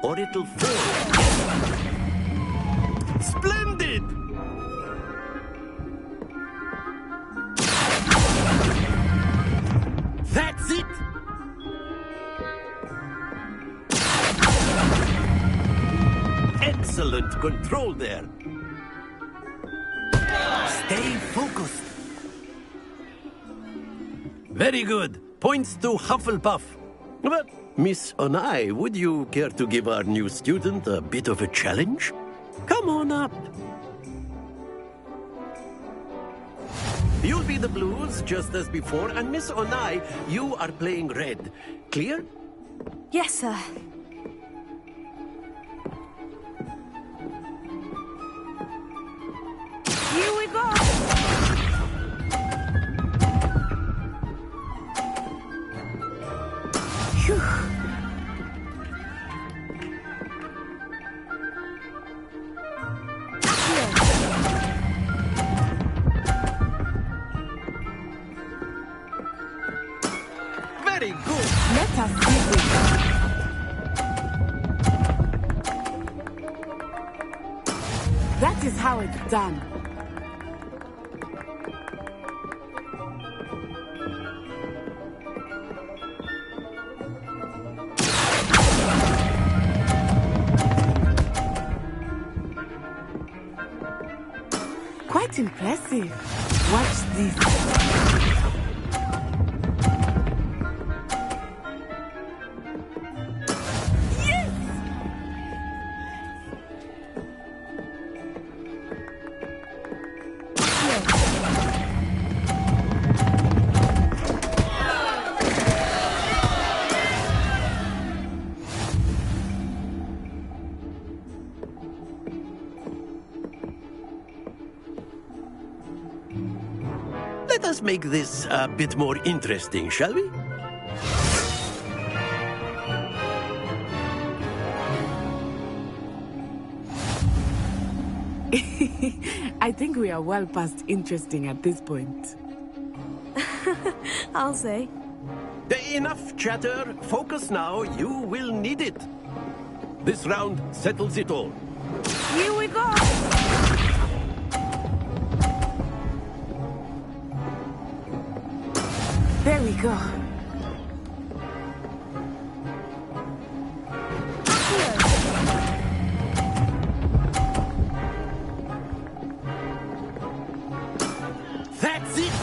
or it'll fall. Splendid! That's it! Excellent control there. Stay focused. Very good. Points to Hufflepuff. But, Miss Onai, would you care to give our new student a bit of a challenge? Come on up. You'll be the blues, just as before, and Miss Onai, you are playing red. Clear? Yes, sir. Here we go! Phew. Very good. Let us see this. That is how it's done. Quite impressive. Watch this. Let us make this a bit more interesting, shall we? I think we are well past interesting at this point. I'll say. Enough chatter. Focus now. You will need it. This round settles it all. Here we go! There we go. That's it!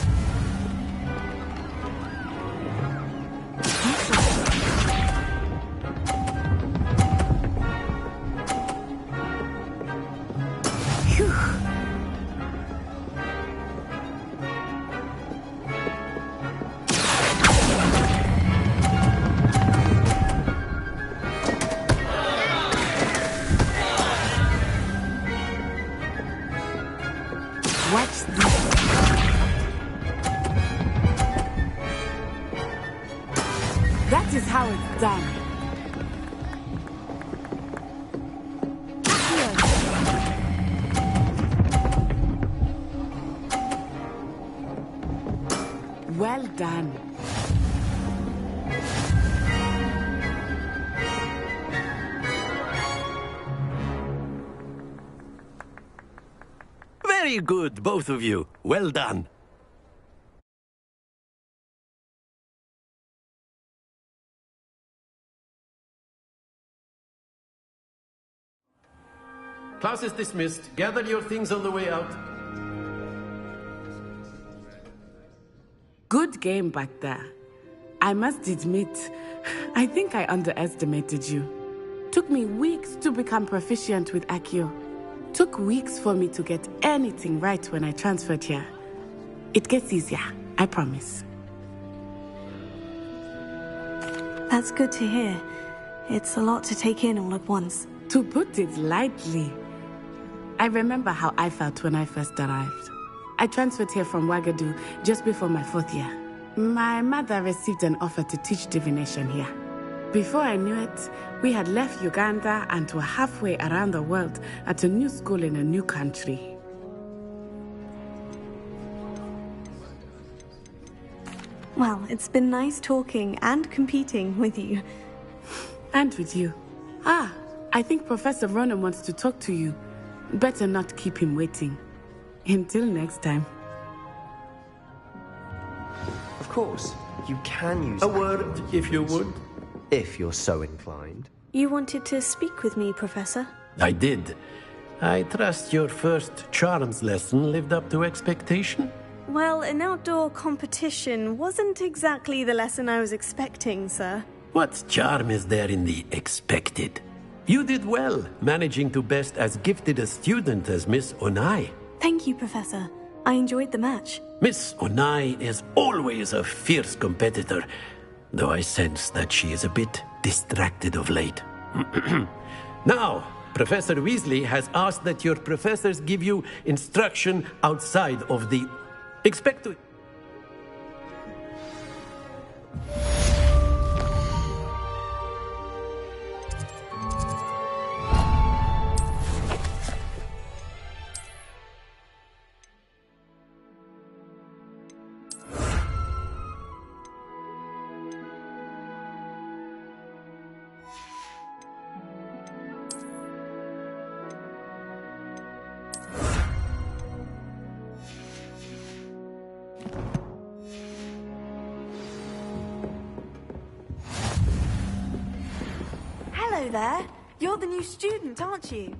Phew. Watch this. That is how it's done. Well done. Very good, both of you. Well done. Class is dismissed. Gather your things on the way out. Good game back there. I must admit, I think I underestimated you. Took me weeks to become proficient with Accio. Took weeks for me to get anything right when I transferred here. It gets easier, I promise. That's good to hear. It's a lot to take in all at once. To put it lightly, I remember how I felt when I first arrived. I transferred here from Ouagadougou just before my 4th year. My mother received an offer to teach divination here. Before I knew it, we had left Uganda and were halfway around the world at a new school in a new country. Well, it's been nice talking and competing with you. And with you. Ah, I think Professor Ronan wants to talk to you. Better not keep him waiting. Until next time. Of course, you can use A word, if you would. if you're so inclined. You wanted to speak with me, Professor? I did. I trust your first charms lesson lived up to expectation? Well, an outdoor competition wasn't exactly the lesson I was expecting, sir. What charm is there in the expected? You did well, managing to best as gifted a student as Miss Onai. Thank you, Professor. I enjoyed the match. Miss Onai is always a fierce competitor, though I sense that she is a bit distracted of late. Now, Professor Weasley has asked that your professors give you instruction outside of the... Expect to... Hello there. You're the new student, aren't you?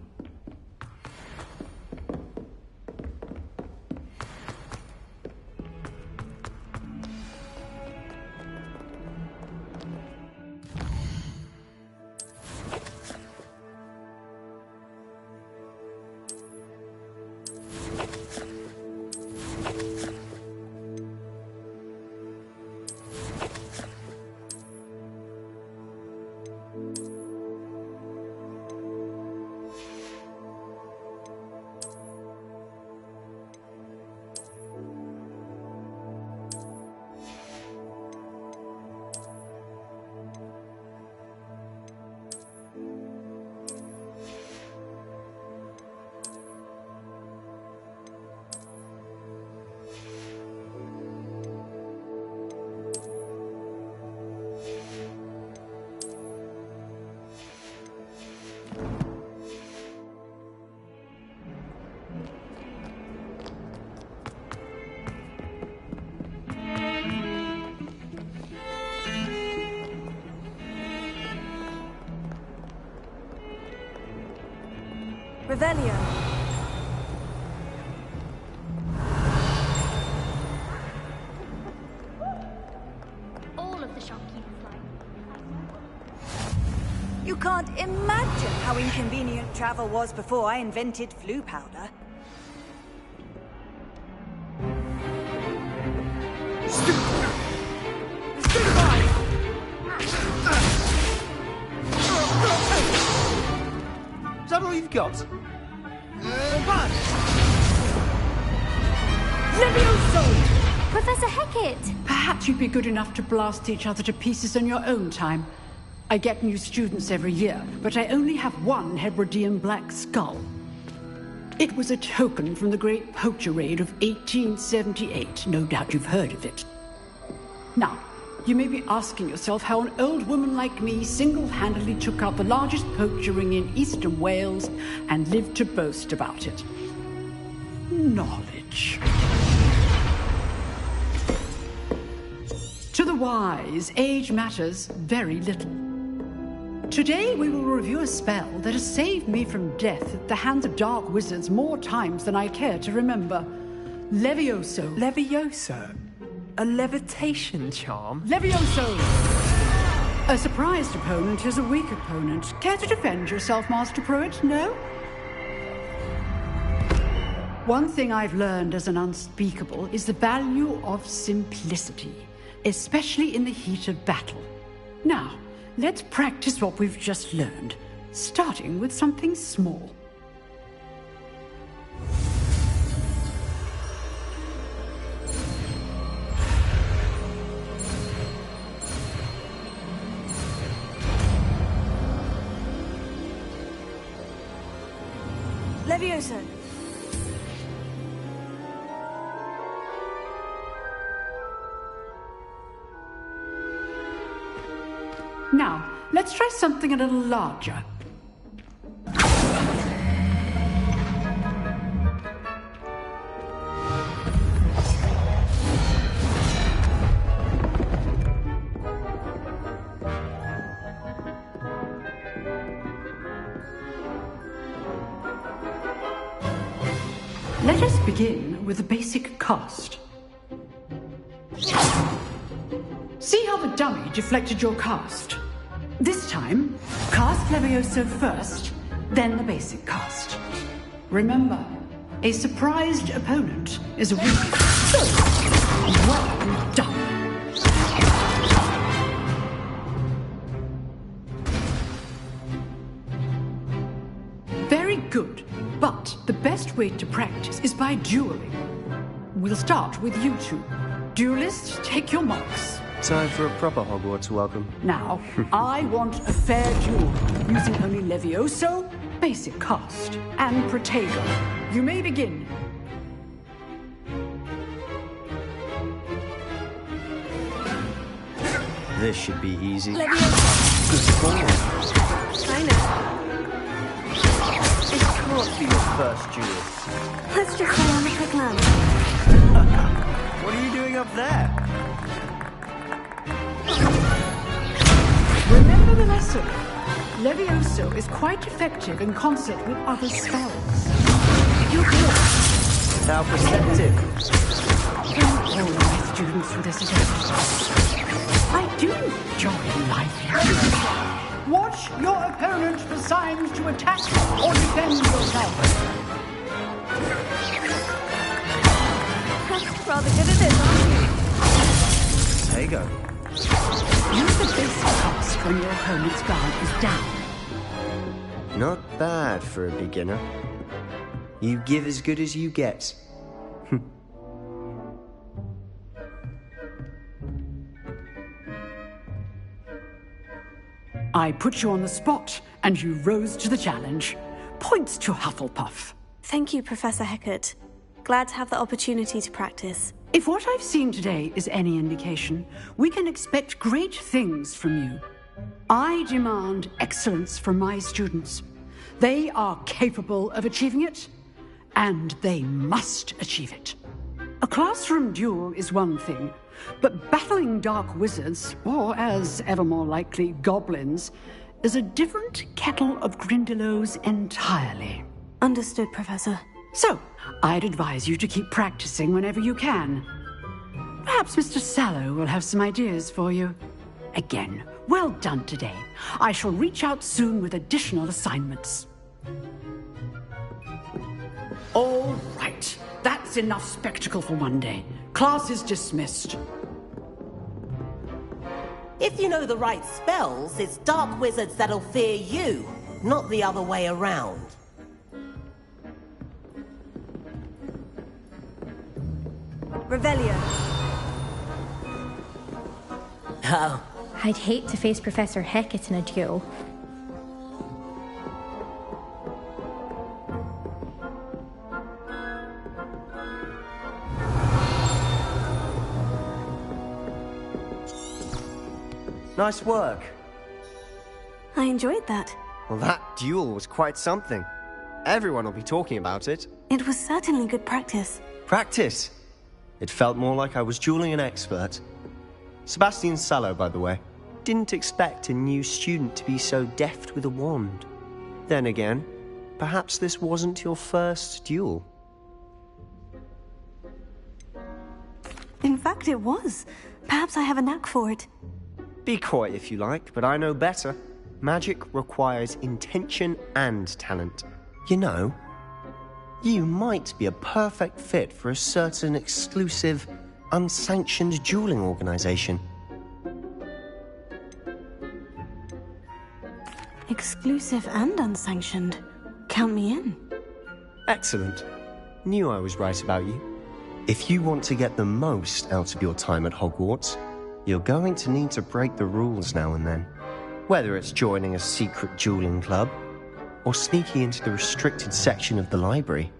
Revelio. All of the shopkeepers like. You can't imagine how inconvenient travel was before I invented flu powder. Is that all you've got? Professor Hecat! Perhaps you'd be good enough to blast each other to pieces on your own time. I get new students every year, but I only have one Hebridean black skull. It was a token from the Great Poacher Raid of 1878. No doubt you've heard of it. Now, you may be asking yourself how an old woman like me single-handedly took out the largest poacher ring in eastern Wales and lived to boast about it. Knowledge. To the wise, age matters very little. Today we will review a spell that has saved me from death at the hands of dark wizards more times than I care to remember. Levioso. Levioso? A levitation charm? Levioso! A surprised opponent is a weak opponent. Care to defend yourself, Master Pruitt? No? One thing I've learned as an unspeakable is the value of simplicity, especially in the heat of battle. Now, let's practice what we've just learned, starting with something small. Levioso. Now, let's try something a little larger. Let us begin with the basic cast. See how the dummy deflected your cast? This time, cast Levioso first, then the basic cast. Remember, a surprised opponent is a weak. So, well done. Very good, but the best way to practice is by dueling. We'll start with you two. Duelists, take your marks. Time for a proper Hogwarts welcome. Now, I want a fair duel, using only Levioso, basic cast, and Protego. You may begin. This should be easy. Levioso. Good score. I know. It can't be your first duel. Let's just say I'm a quick land. What are you doing up there? Remember the lesson. Levioso is quite effective in concert with other spells. You're good. How perceptive. Don't hold my students with this again. I do enjoy life here. Watch your opponent for signs to attack or defend yourself. Rather good at this, aren't you? There you go. Use the basic cast when your opponent's guard is down. Not bad for a beginner. You give as good as you get. I put you on the spot, and you rose to the challenge. Points to Hufflepuff. Thank you, Professor Hecat. Glad to have the opportunity to practice. If what I've seen today is any indication, we can expect great things from you. I demand excellence from my students. They are capable of achieving it, and they must achieve it. A classroom duel is one thing, but battling dark wizards, or as ever more likely, goblins, is a different kettle of Grindylows entirely. Understood, Professor. So, I'd advise you to keep practicing whenever you can. Perhaps Mr. Sallow will have some ideas for you. Again, well done today. I shall reach out soon with additional assignments. All right. That's enough spectacle for one day. Class is dismissed. If you know the right spells, it's dark wizards that'll fear you, not the other way around. Revelio. Oh. I'd hate to face Professor Hecat in a duel. Nice work. I enjoyed that. Well, that duel was quite something. Everyone will be talking about it. It was certainly good practice. Practice. It felt more like I was dueling an expert. Sebastian Sallow, by the way. Didn't expect a new student to be so deft with a wand. Then again, perhaps this wasn't your first duel. In fact, it was. Perhaps I have a knack for it. Be coy if you like, but I know better. Magic requires intention and talent. You know, you might be a perfect fit for a certain exclusive, unsanctioned dueling organization. Exclusive and unsanctioned. Count me in. Excellent. Knew I was right about you. If you want to get the most out of your time at Hogwarts, you're going to need to break the rules now and then. Whether it's joining a secret dueling club, or sneaking into the restricted section of the library,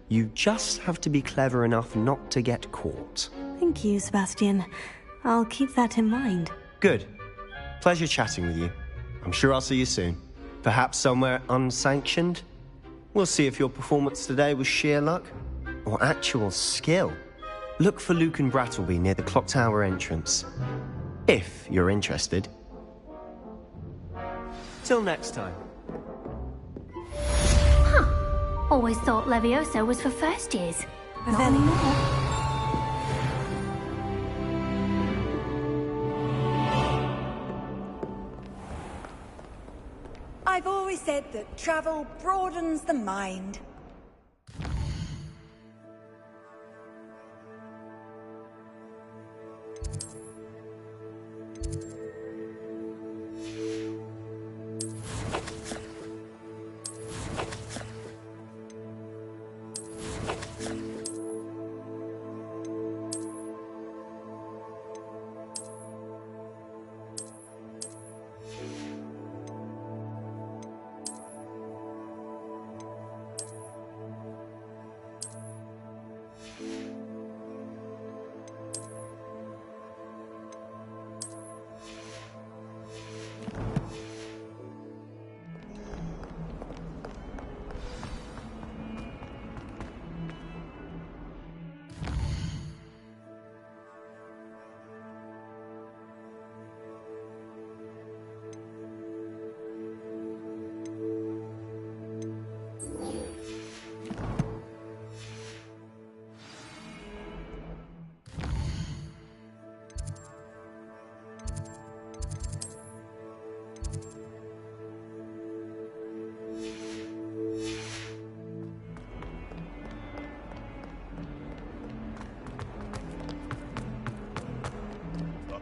you just have to be clever enough not to get caught. Thank you, Sebastian. I'll keep that in mind. Good. Pleasure chatting with you. I'm sure I'll see you soon. Perhaps somewhere unsanctioned? We'll see if your performance today was sheer luck or actual skill. Look for Luke and Brattleby near the clock tower entrance, if you're interested. Till next time. Always thought Leviosa was for first years. Not Revelio. anymore. I've always said that travel broadens the mind.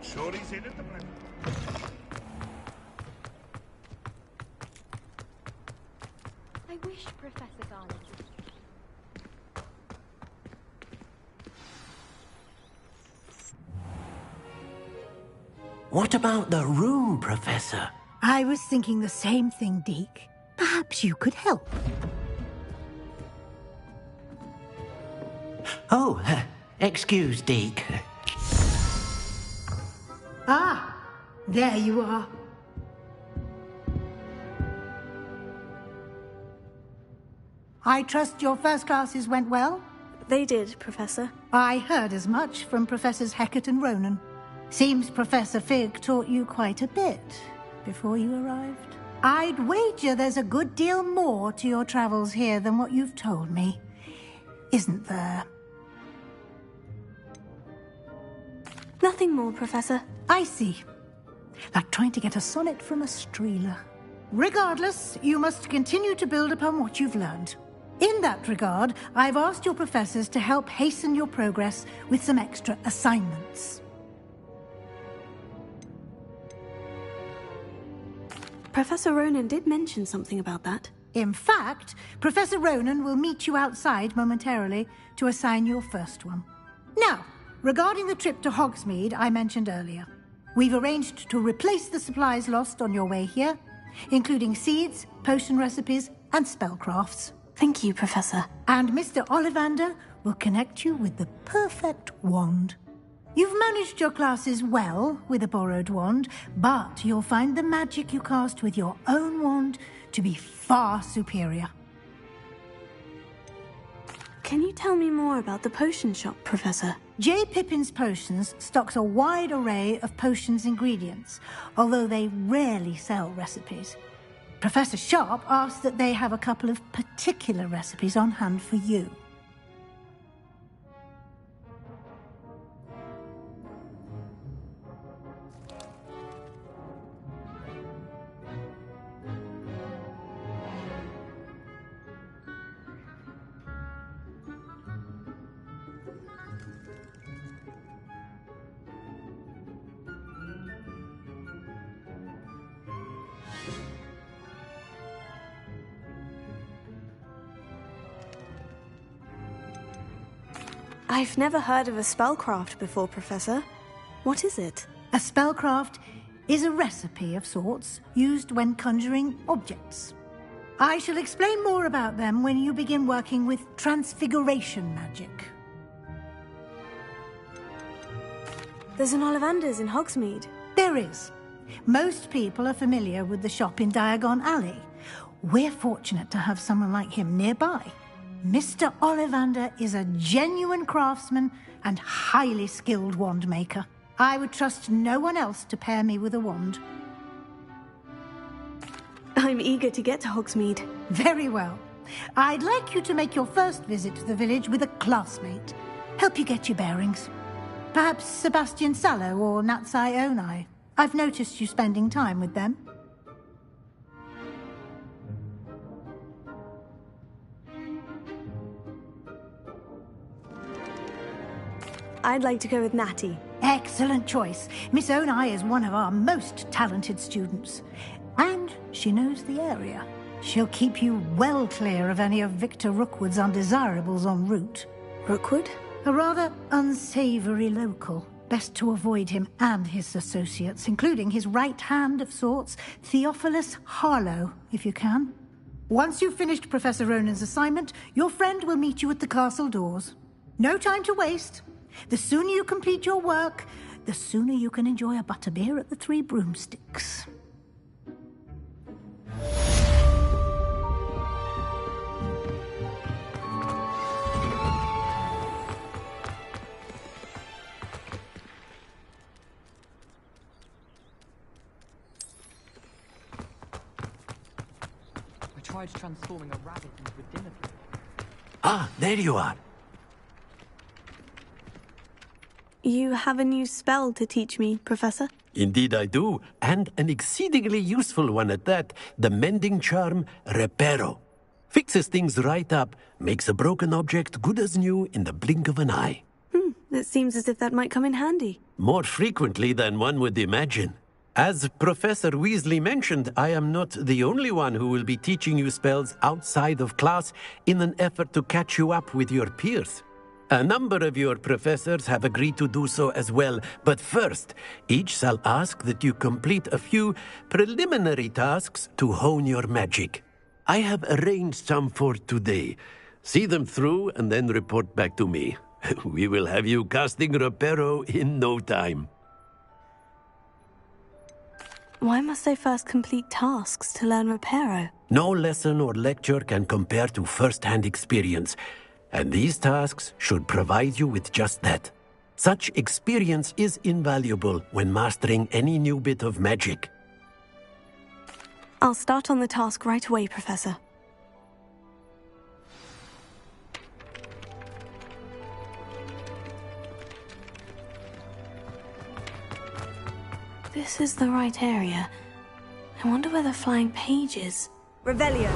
Sure he's in at the moment. I wish Professor Garland. What about the room, Professor? I was thinking the same thing, Deke. Perhaps you could help. Oh, excuse, Deke. Ah, there you are. I trust your first classes went well? They did, Professor. I heard as much from Professors Hecat and Ronan. Seems Professor Fig taught you quite a bit before you arrived. I'd wager there's a good deal more to your travels here than what you've told me. Isn't there? Nothing more, Professor. I see. Like trying to get a sonnet from a streeler. Regardless, you must continue to build upon what you've learned. In that regard, I've asked your professors to help hasten your progress with some extra assignments. Professor Ronan did mention something about that. In fact, Professor Ronan will meet you outside momentarily to assign your first one. Now, regarding the trip to Hogsmeade I mentioned earlier, we've arranged to replace the supplies lost on your way here, including seeds, potion recipes, and spellcrafts. Thank you, Professor. And Mr. Ollivander will connect you with the perfect wand. You've managed your classes well with a borrowed wand, but you'll find the magic you cast with your own wand to be far superior. Can you tell me more about the potion shop, Professor? J. Pippin's Potions stocks a wide array of potions ingredients, although they rarely sell recipes. Professor Sharp asked that they have a couple of particular recipes on hand for you. I've never heard of a spellcraft before, Professor. What is it? A spellcraft is a recipe of sorts used when conjuring objects. I shall explain more about them when you begin working with transfiguration magic. There's an Ollivander's in Hogsmeade. There is. Most people are familiar with the shop in Diagon Alley. We're fortunate to have someone like him nearby. Mr. Ollivander is a genuine craftsman and highly skilled wand maker. I would trust no one else to pair me with a wand. I'm eager to get to Hogsmeade. Very well. I'd like you to make your first visit to the village with a classmate. Help you get your bearings. Perhaps Sebastian Sallow or Natsai Onai. I've noticed you spending time with them. I'd like to go with Natty. Excellent choice. Miss Onai is one of our most talented students. And she knows the area. She'll keep you well clear of any of Victor Rookwood's undesirables en route. Rookwood? A rather unsavory local. Best to avoid him and his associates, including his right hand of sorts, Theophilus Harlow, if you can. Once you've finished Professor Ronan's assignment, your friend will meet you at the castle doors. No time to waste. The sooner you complete your work, the sooner you can enjoy a butterbeer at the Three Broomsticks. I tried transforming a rabbit into a dinner plate. Ah, there you are. You have a new spell to teach me, Professor? Indeed I do, and an exceedingly useful one at that. The mending charm, Reparo. Fixes things right up, makes a broken object good as new in the blink of an eye. It seems as if that might come in handy. More frequently than one would imagine. As Professor Weasley mentioned, I am not the only one who will be teaching you spells outside of class in an effort to catch you up with your peers. A number of your professors have agreed to do so as well, but first, each shall ask that you complete a few preliminary tasks to hone your magic. I have arranged some for today. See them through and then report back to me. We will have you casting Reparo in no time. Why must I first complete tasks to learn Reparo? No lesson or lecture can compare to first-hand experience. And these tasks should provide you with just that. Such experience is invaluable when mastering any new bit of magic. I'll start on the task right away, Professor. This is the right area. I wonder where the flying page is. Revelio.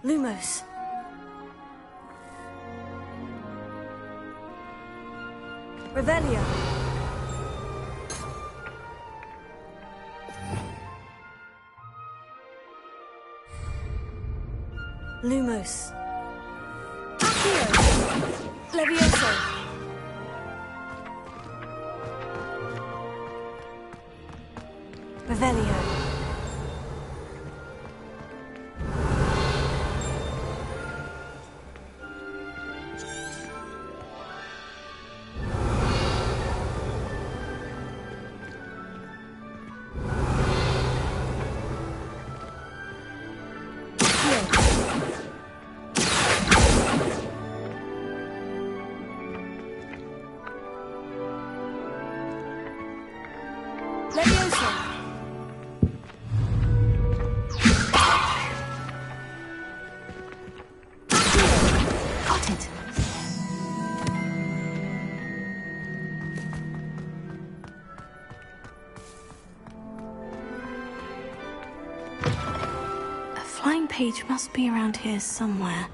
Lumos. Revelio. Lumos. Levioso. Revelio. Page must be around here somewhere.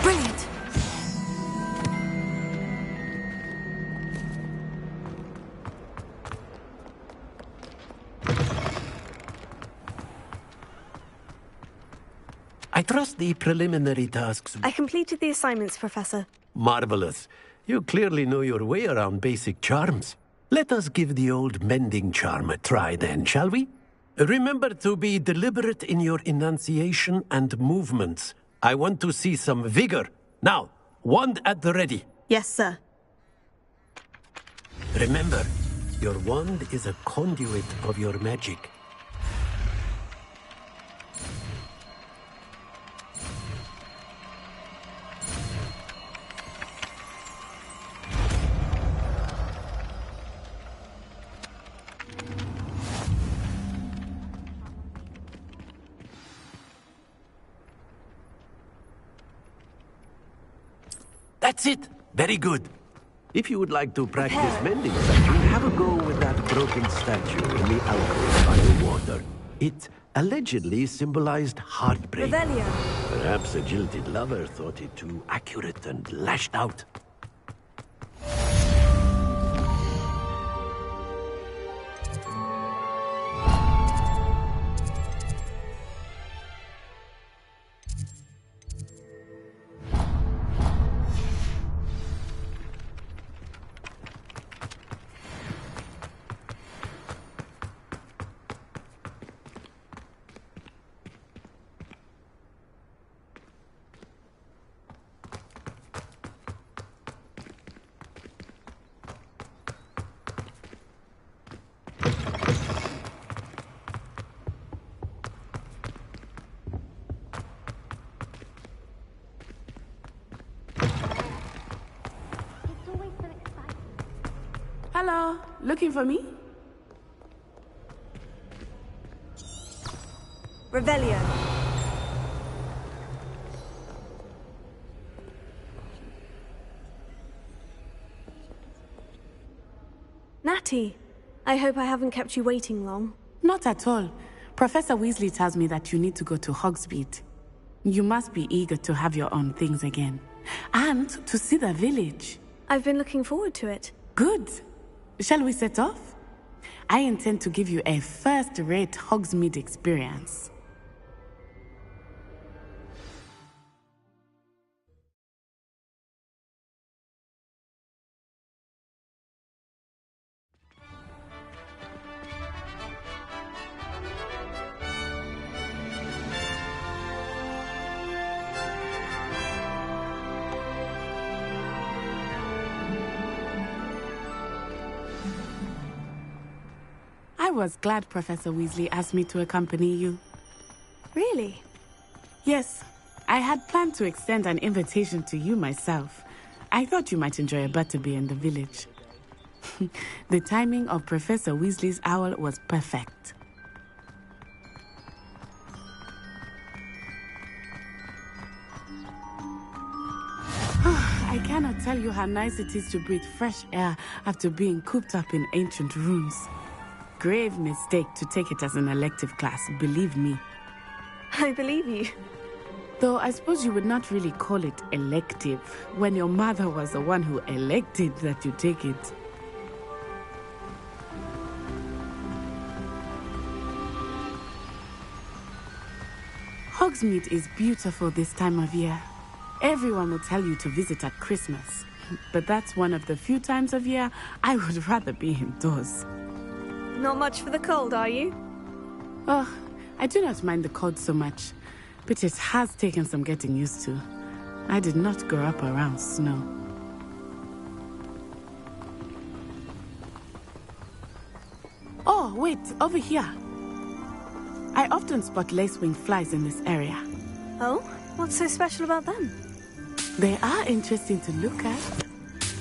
Brilliant! I trust the preliminary tasks. I completed the assignments, Professor. Marvelous. You clearly know your way around basic charms. Let us give the old mending charm a try then, shall we? Remember to be deliberate in your enunciation and movements. I want to see some vigor. Now, wand at the ready. Yes, sir. Remember, your wand is a conduit of your magic. That's it! Very good. If you would like to practice mending something, have a go with that broken statue in the alcove by the water. It allegedly symbolized heartbreak. Revelio. Perhaps a jilted lover thought it too accurate and lashed out. Hello, looking for me? Revelio. Natty, I hope I haven't kept you waiting long. Not at all. Professor Weasley tells me that you need to go to Hogsmeade. You must be eager to have your own things again. And to see the village. I've been looking forward to it. Good. Shall we set off? I intend to give you a first-rate Hogsmeade experience. I was glad Professor Weasley asked me to accompany you. Really? Yes. I had planned to extend an invitation to you myself. I thought you might enjoy a butterbeer in the village. The timing of Professor Weasley's owl was perfect. I cannot tell you how nice it is to breathe fresh air after being cooped up in ancient rooms. Grave mistake to take it as an elective class, believe me. I believe you. Though I suppose you would not really call it elective when your mother was the one who elected that you take it. Hogsmeade is beautiful this time of year. Everyone will tell you to visit at Christmas. But that's one of the few times of year I would rather be indoors. Not much for the cold, are you? Oh, I do not mind the cold so much, but it has taken some getting used to. I did not grow up around snow. Oh, wait, over here. I often spot lacewing flies in this area. Oh? What's so special about them? They are interesting to look at,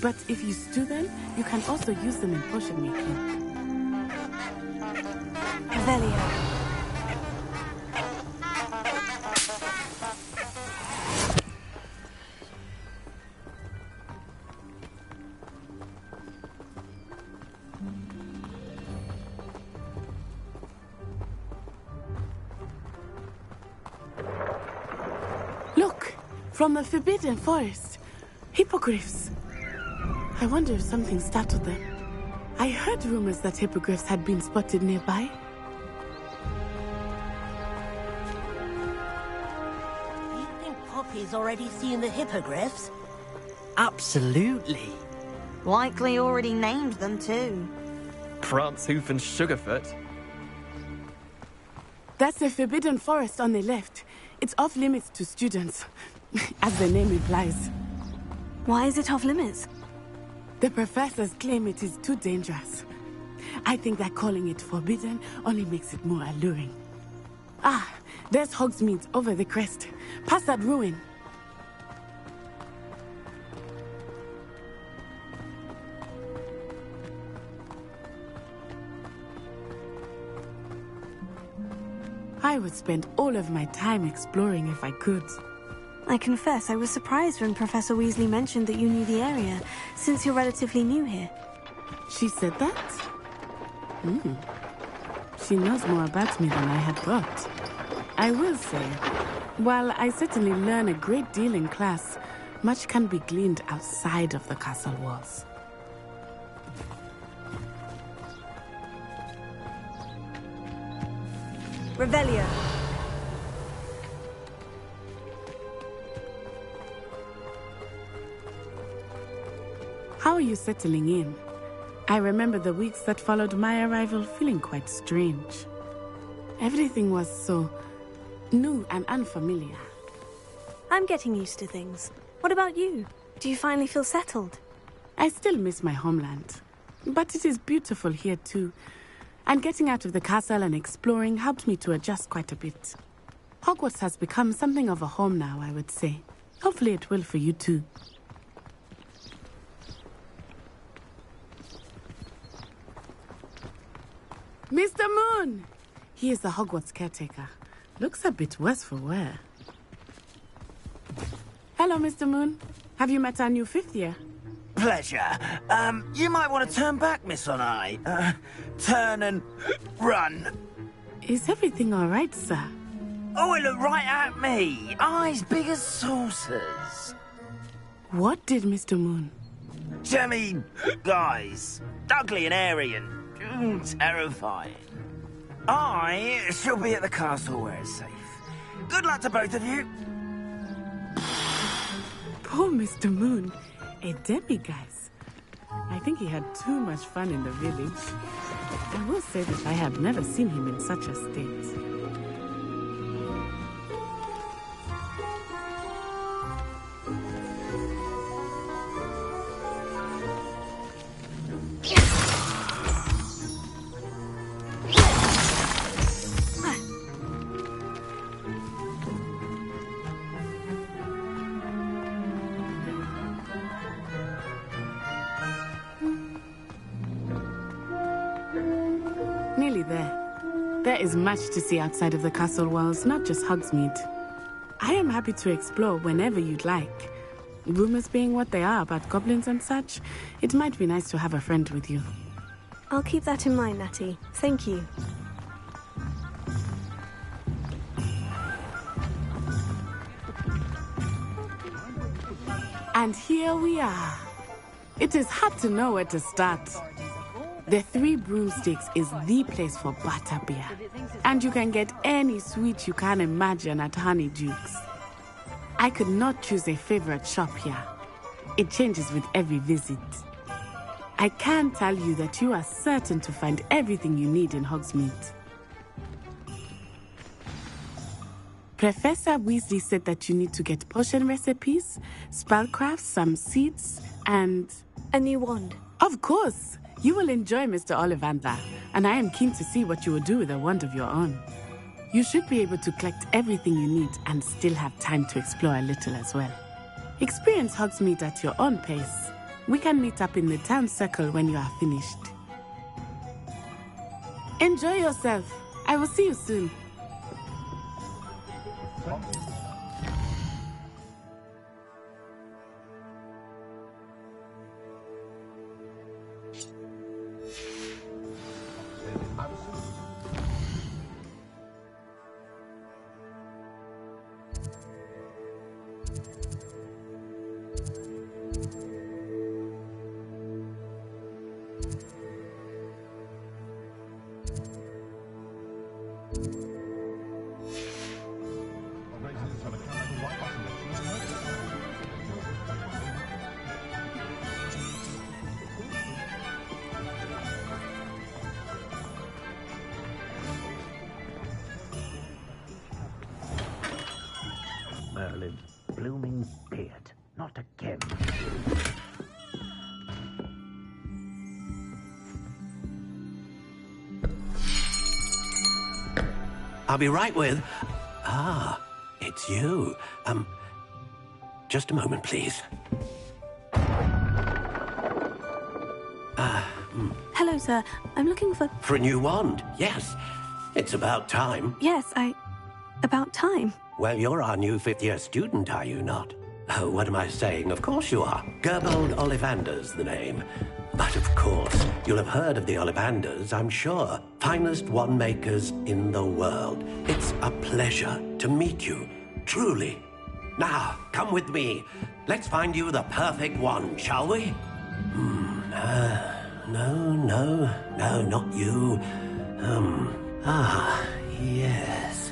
but if you stew them, you can also use them in potion making. Revelio. Look, from the Forbidden Forest. Hippogriffs. I wonder if something startled them. I heard rumors that hippogriffs had been spotted nearby. You think Poppy's already seen the hippogriffs? Absolutely. Likely already named them too. Prancehoof and Sugarfoot. That's the Forbidden Forest on the left. It's off limits to students, as the name implies. Why is it off limits? The professors claim it is too dangerous. I think that calling it forbidden only makes it more alluring. Ah, there's Hogsmeade over the crest. Past that ruin. I would spend all of my time exploring if I could. I confess I was surprised when Professor Weasley mentioned that you knew the area, since you're relatively new here. She said that? She knows more about me than I had thought. I will say, while I certainly learn a great deal in class, much can be gleaned outside of the castle walls. Revelio. How are you settling in? I remember the weeks that followed my arrival feeling quite strange. Everything was so new and unfamiliar. I'm getting used to things. What about you? Do you finally feel settled? I still miss my homeland, but it is beautiful here too. And getting out of the castle and exploring helped me to adjust quite a bit. Hogwarts has become something of a home now, I would say. Hopefully it will for you too. Mr. Moon! He is the Hogwarts caretaker. Looks a bit worse for wear. Hello, Mr. Moon. Have you met our new fifth year? Pleasure. You might want to turn back, Miss On-Eye. Turn and run. Is everything all right, sir? Oh, it looked right at me. Eyes big as saucers. What did Mr. Moon? Jemmy, guys. Ugly and airy and terrifying. I shall be at the castle where it's safe. Good luck to both of you. Poor Mr. Moon. A demiguise. I think he had too much fun in the village. I will say that I have never seen him in such a state. Nearly there. There is much to see outside of the castle walls, not just Hogsmeade. I am happy to explore whenever you'd like. Rumors being what they are about goblins and such, it might be nice to have a friend with you. I'll keep that in mind, Natty. Thank you. And here we are. It is hard to know where to start. The Three Broomsticks is the place for butterbeer. And you can get any sweet you can imagine at Honeyduke's. I could not choose a favorite shop here. It changes with every visit. I can tell you that you are certain to find everything you need in Hogsmeade. Professor Weasley said that you need to get potion recipes, spellcrafts, some seeds, and... a new wand. Of course! You will enjoy Mr. Ollivander, and I am keen to see what you will do with a wand of your own. You should be able to collect everything you need and still have time to explore a little as well. Experience Hogsmeade at your own pace. We can meet up in the town circle when you are finished. Enjoy yourself. I will see you soon. I'll be right with... Ah, it's you. Just a moment, please. Hello, sir. I'm looking for... For a new wand, yes. It's about time. Yes, About time. Well, you're our new fifth-year student, are you not? Oh, what am I saying? Of course you are. Gerbold Ollivander's the name. But of course, you'll have heard of the Ollivanders, I'm sure. Finest wand makers in the world. It's a pleasure to meet you, truly. Now, come with me. Let's find you the perfect wand, shall we? No, not you. Yes.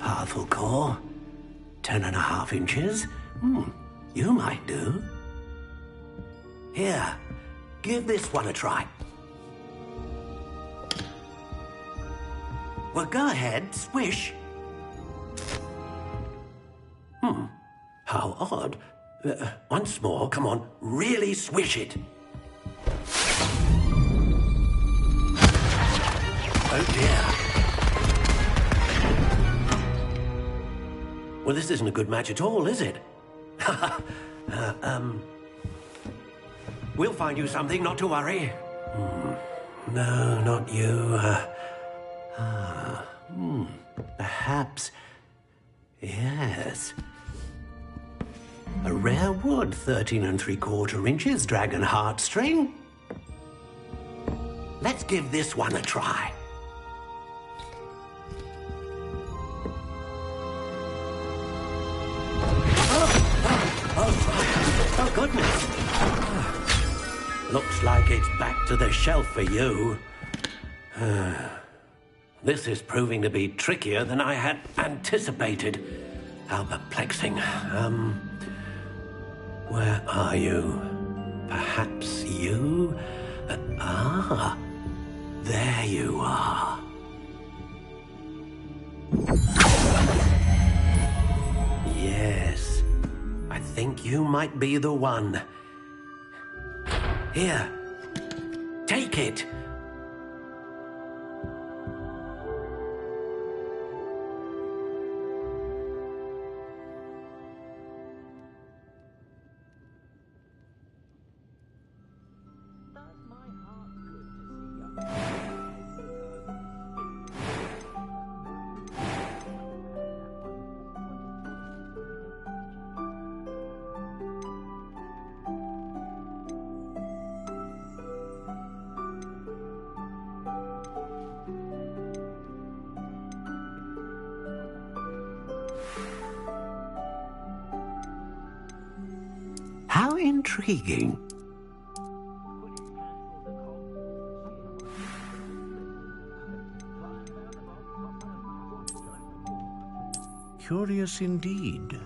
Powerful core. 10.5 inches. You might do. Here, give this one a try. Well, go ahead, swish. How odd. Once more, come on, really swish it. Oh dear. Well, this isn't a good match at all, is it? We'll find you something, not to worry. No, not you. Perhaps... Yes. A rare wood, 13 3/4 inches, dragon heartstring. Let's give this one a try. Oh, goodness. Looks like it's back to the shelf for you. This is proving to be trickier than I had anticipated. How perplexing. Where are you? Perhaps you? There you are. Yes, I think you might be the one. Here, take it. How intriguing. Curious indeed.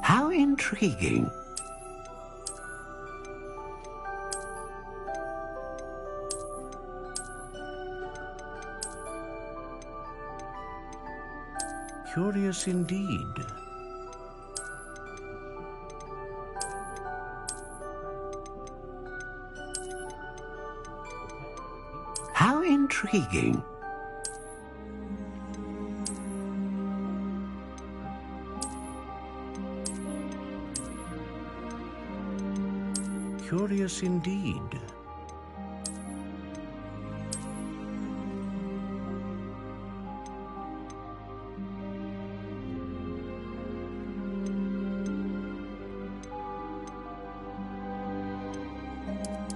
How intriguing. Curious indeed. How intriguing. Curious indeed.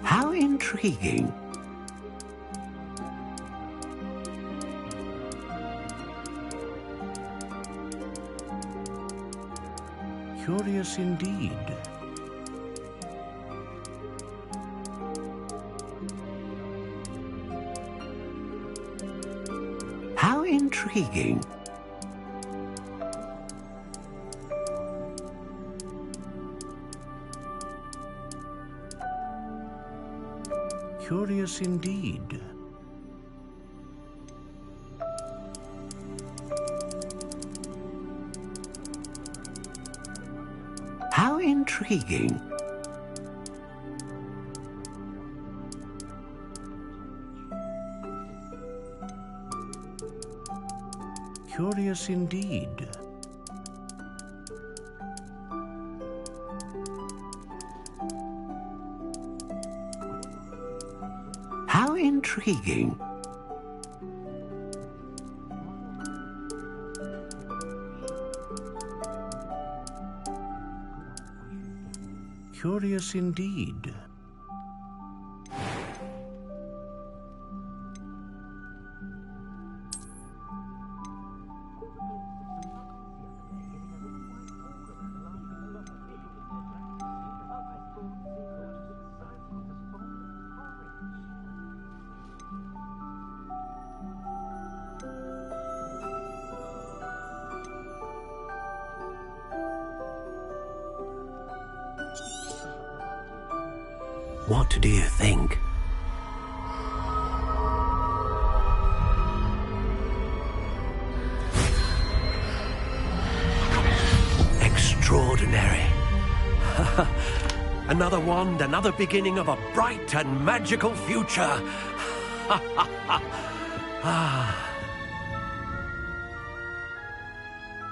How intriguing. Curious indeed. How intriguing. Curious indeed. intriguing. Curious indeed. How intriguing. Curious indeed. What do you think? Extraordinary. Another wand, another beginning of a bright and magical future.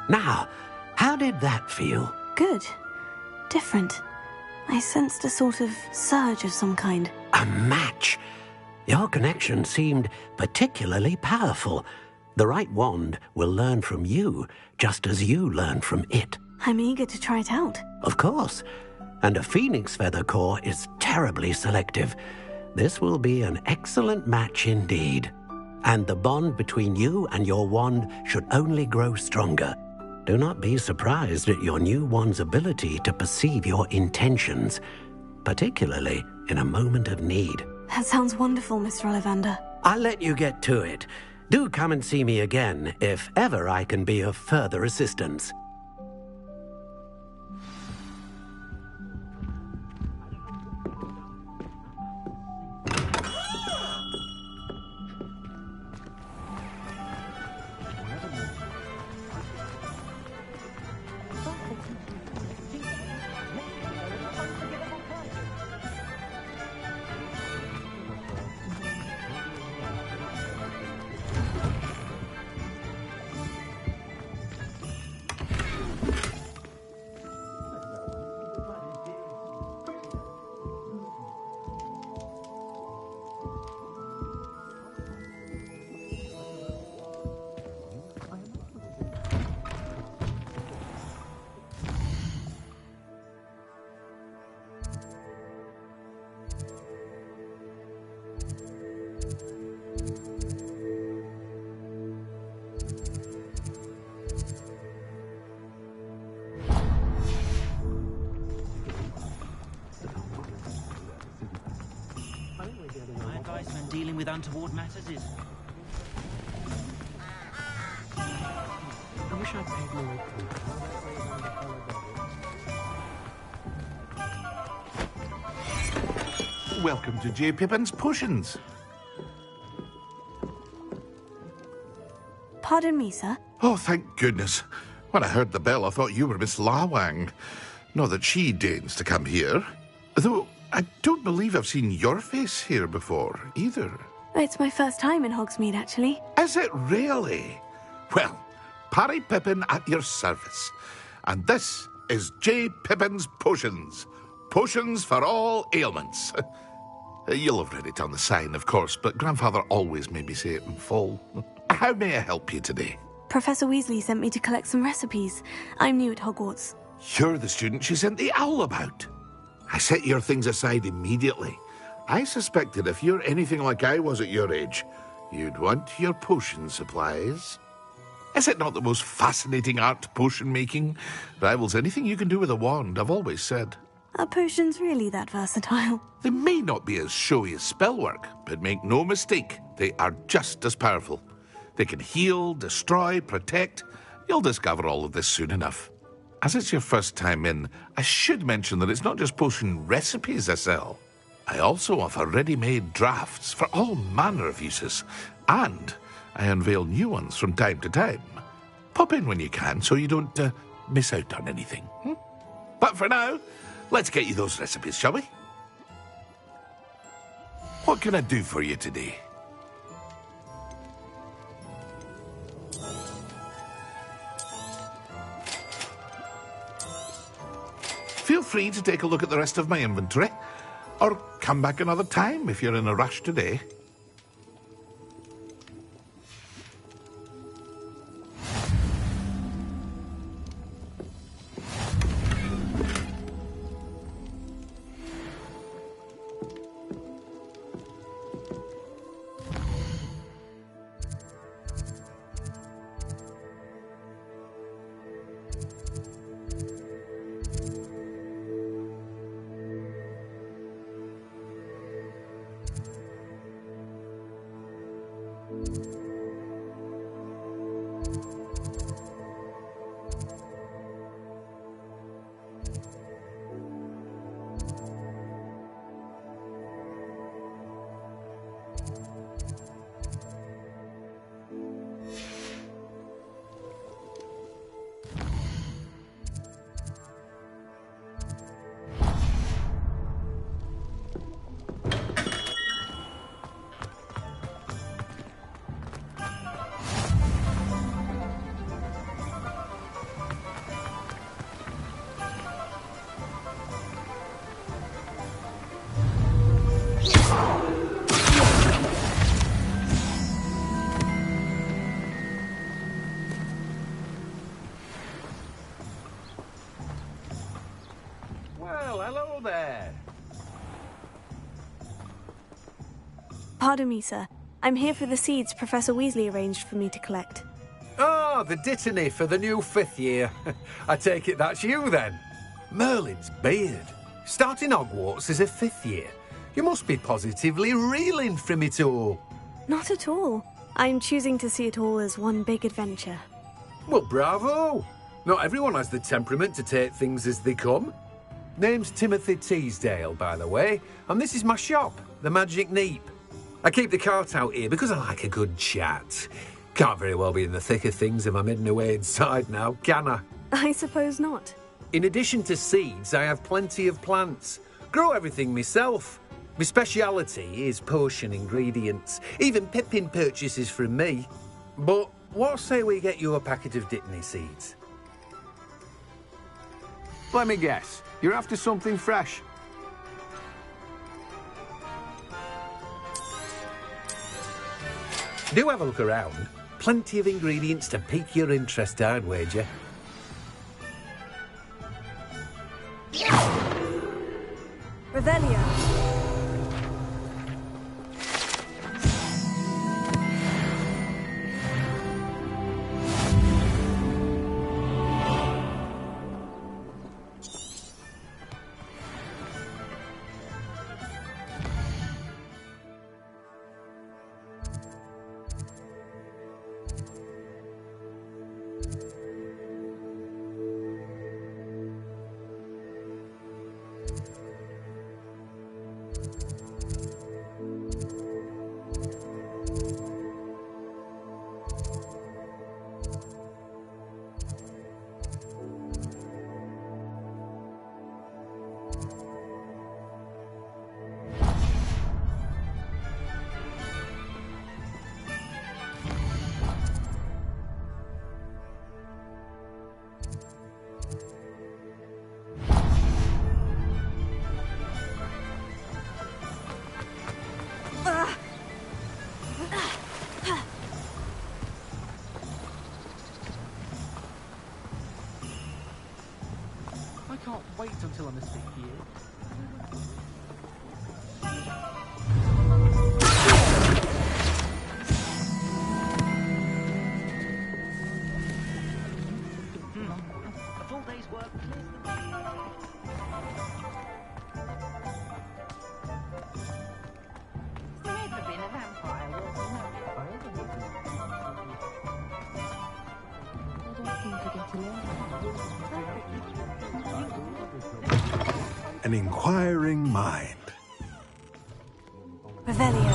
Now, how did that feel? Good. Different. I sensed a sort of surge of some kind. A match? Your connection seemed particularly powerful. The right wand will learn from you, just as you learn from it. I'm eager to try it out. Of course. And a phoenix feather core is terribly selective. This will be an excellent match indeed. And the bond between you and your wand should only grow stronger. Do not be surprised at your new wand's ability to perceive your intentions, particularly in a moment of need. That sounds wonderful, Mr. Ollivander. I'll let you get to it. Do come and see me again if ever I can be of further assistance. When dealing with untoward matters is... I wish I'd paid more. Welcome to J. Pippin's Potions. Pardon me, sir. Oh, thank goodness. When I heard the bell, I thought you were Miss Lawang. Not that she deigns to come here. Though I don't believe I've seen your face here before, either. It's my first time in Hogsmeade, actually. Is it really? Well, Parry Pippin at your service. And this is J. Pippin's Potions. Potions for all ailments. You'll have read it on the sign, of course, but Grandfather always made me say it in full. How may I help you today? Professor Weasley sent me to collect some recipes. I'm new at Hogwarts. You're the student she sent the owl about. I set your things aside immediately. I suspected if you're anything like I was at your age, you'd want your potion supplies. Is it not the most fascinating art, potion making? Rivals anything you can do with a wand, I've always said. Are potions really that versatile? They may not be as showy as spellwork, but make no mistake, they are just as powerful. They can heal, destroy, protect. You'll discover all of this soon enough. As it's your first time in, I should mention that it's not just potion recipes I sell. I also offer ready-made drafts for all manner of uses, and I unveil new ones from time to time. Pop in when you can so you don't miss out on anything. But for now, let's get you those recipes, shall we? What can I do for you today? Feel free to take a look at the rest of my inventory, or come back another time if you're in a rush today. Hello there. Pardon me, sir. I'm here for the seeds Professor Weasley arranged for me to collect. Oh, the dittany for the new 5th year. I take it that's you, then. Merlin's beard. Starting Hogwarts as a 5th year. You must be positively reeling from it all. Not at all. I'm choosing to see it all as one big adventure. Well, bravo. Not everyone has the temperament to take things as they come. Name's Timothy Teasdale, by the way, and this is my shop, the Magic Neep. I keep the cart out here because I like a good chat. Can't very well be in the thick of things if I'm hidden away inside now, can I? I suppose not. In addition to seeds, I have plenty of plants. Grow everything myself. My speciality is potion ingredients. Even Pippin purchases from me. But what say we get you a packet of Dittany seeds? Let me guess. You're after something fresh. Do have a look around. Plenty of ingredients to pique your interest, I'd wager. Revelio. I can't wait until I'm a 6th year. A full day's work. There ever been a vampire walking around? I don't seem to get along. An inquiring mind. Revelio.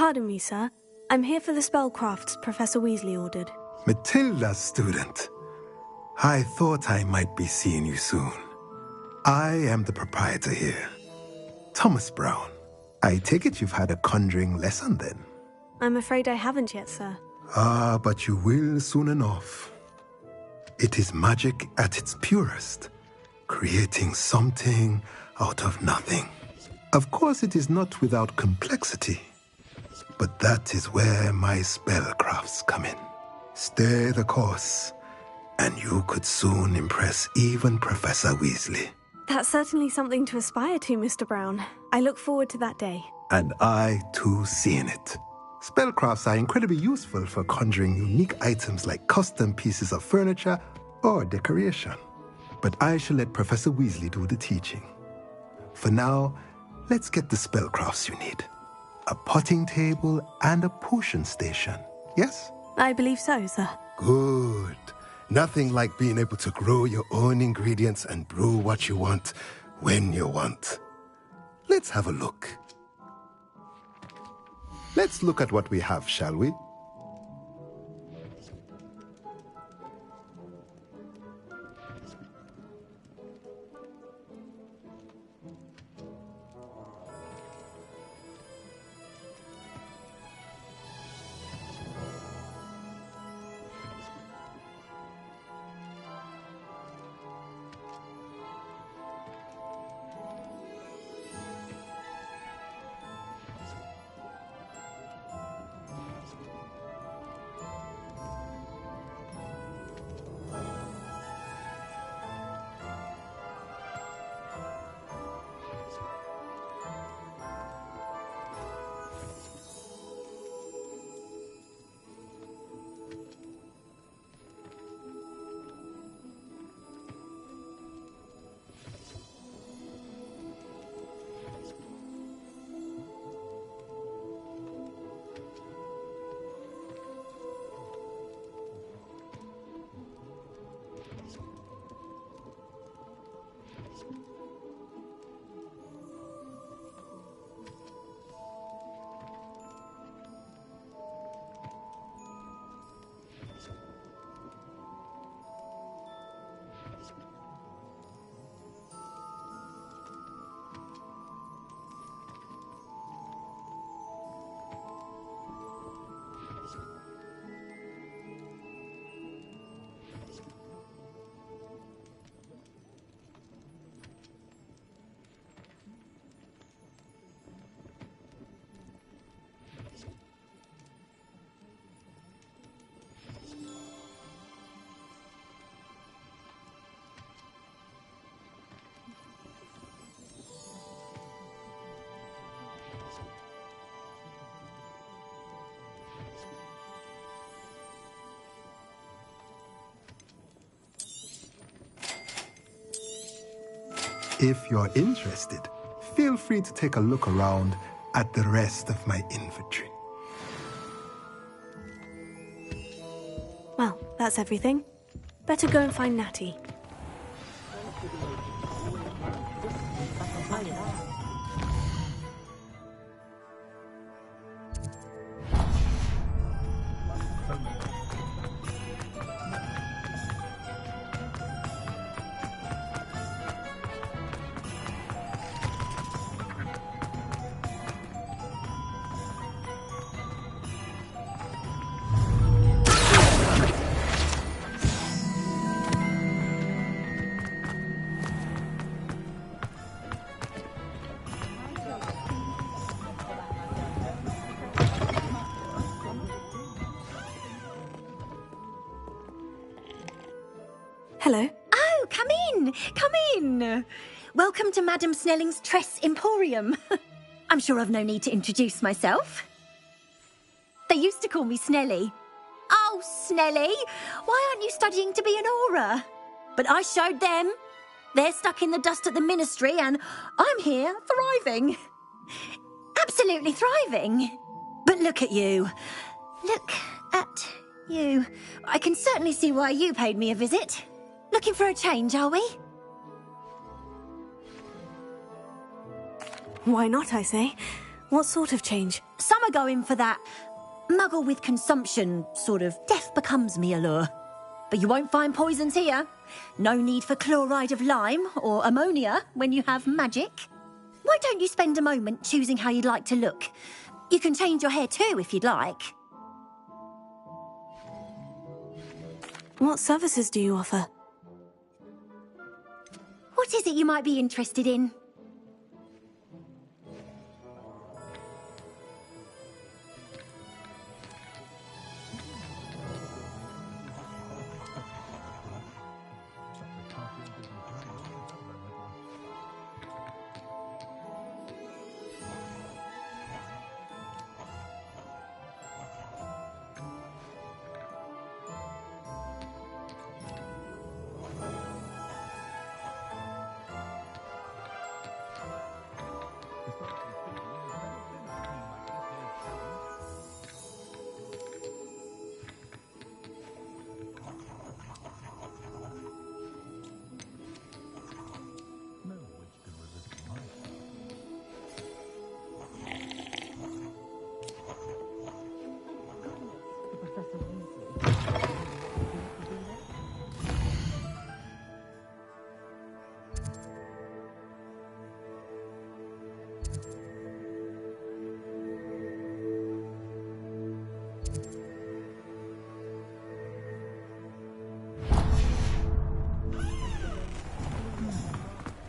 Pardon me, sir. I'm here for the spellcrafts Professor Weasley ordered. Matilda's student. I thought I might be seeing you soon. I am the proprietor here, Thomas Brown. I take it you've had a conjuring lesson then? I'm afraid I haven't yet, sir. Ah, but you will soon enough. It is magic at its purest, creating something out of nothing. Of course, it is not without complexity, but that is where my spellcrafts come in. Stay the course, and you could soon impress even Professor Weasley. That's certainly something to aspire to, Mr. Brown. I look forward to that day. And I, too, seeing it. Spellcrafts are incredibly useful for conjuring unique items like custom pieces of furniture or decoration. But I shall let Professor Weasley do the teaching. For now, let's get the spellcrafts you need. A potting table and a potion station, yes? I believe so, sir. Good. Nothing like being able to grow your own ingredients and brew what you want when you want. Let's have a look. Let's look at what we have, shall we? If you're interested, feel free to take a look around at the rest of my inventory. Well, that's everything. Better go and find Natty. Hello. Oh, come in! Come in! Welcome to Madame Snelling's Tress Emporium. I'm sure I've no need to introduce myself. They used to call me Snelly. Oh, Snelly, why aren't you studying to be an aura? But I showed them. They're stuck in the dust at the ministry and I'm here thriving. Absolutely thriving. But look at you. Look at you. I can certainly see why you paid me a visit. Looking for a change, are we? Why not, I say? What sort of change? Some are going for that muggle with consumption, sort of death becomes me allure. But you won't find poisons here. No need for chloride of lime or ammonia when you have magic. Why don't you spend a moment choosing how you'd like to look? You can change your hair too if you'd like. What services do you offer? What is it you might be interested in?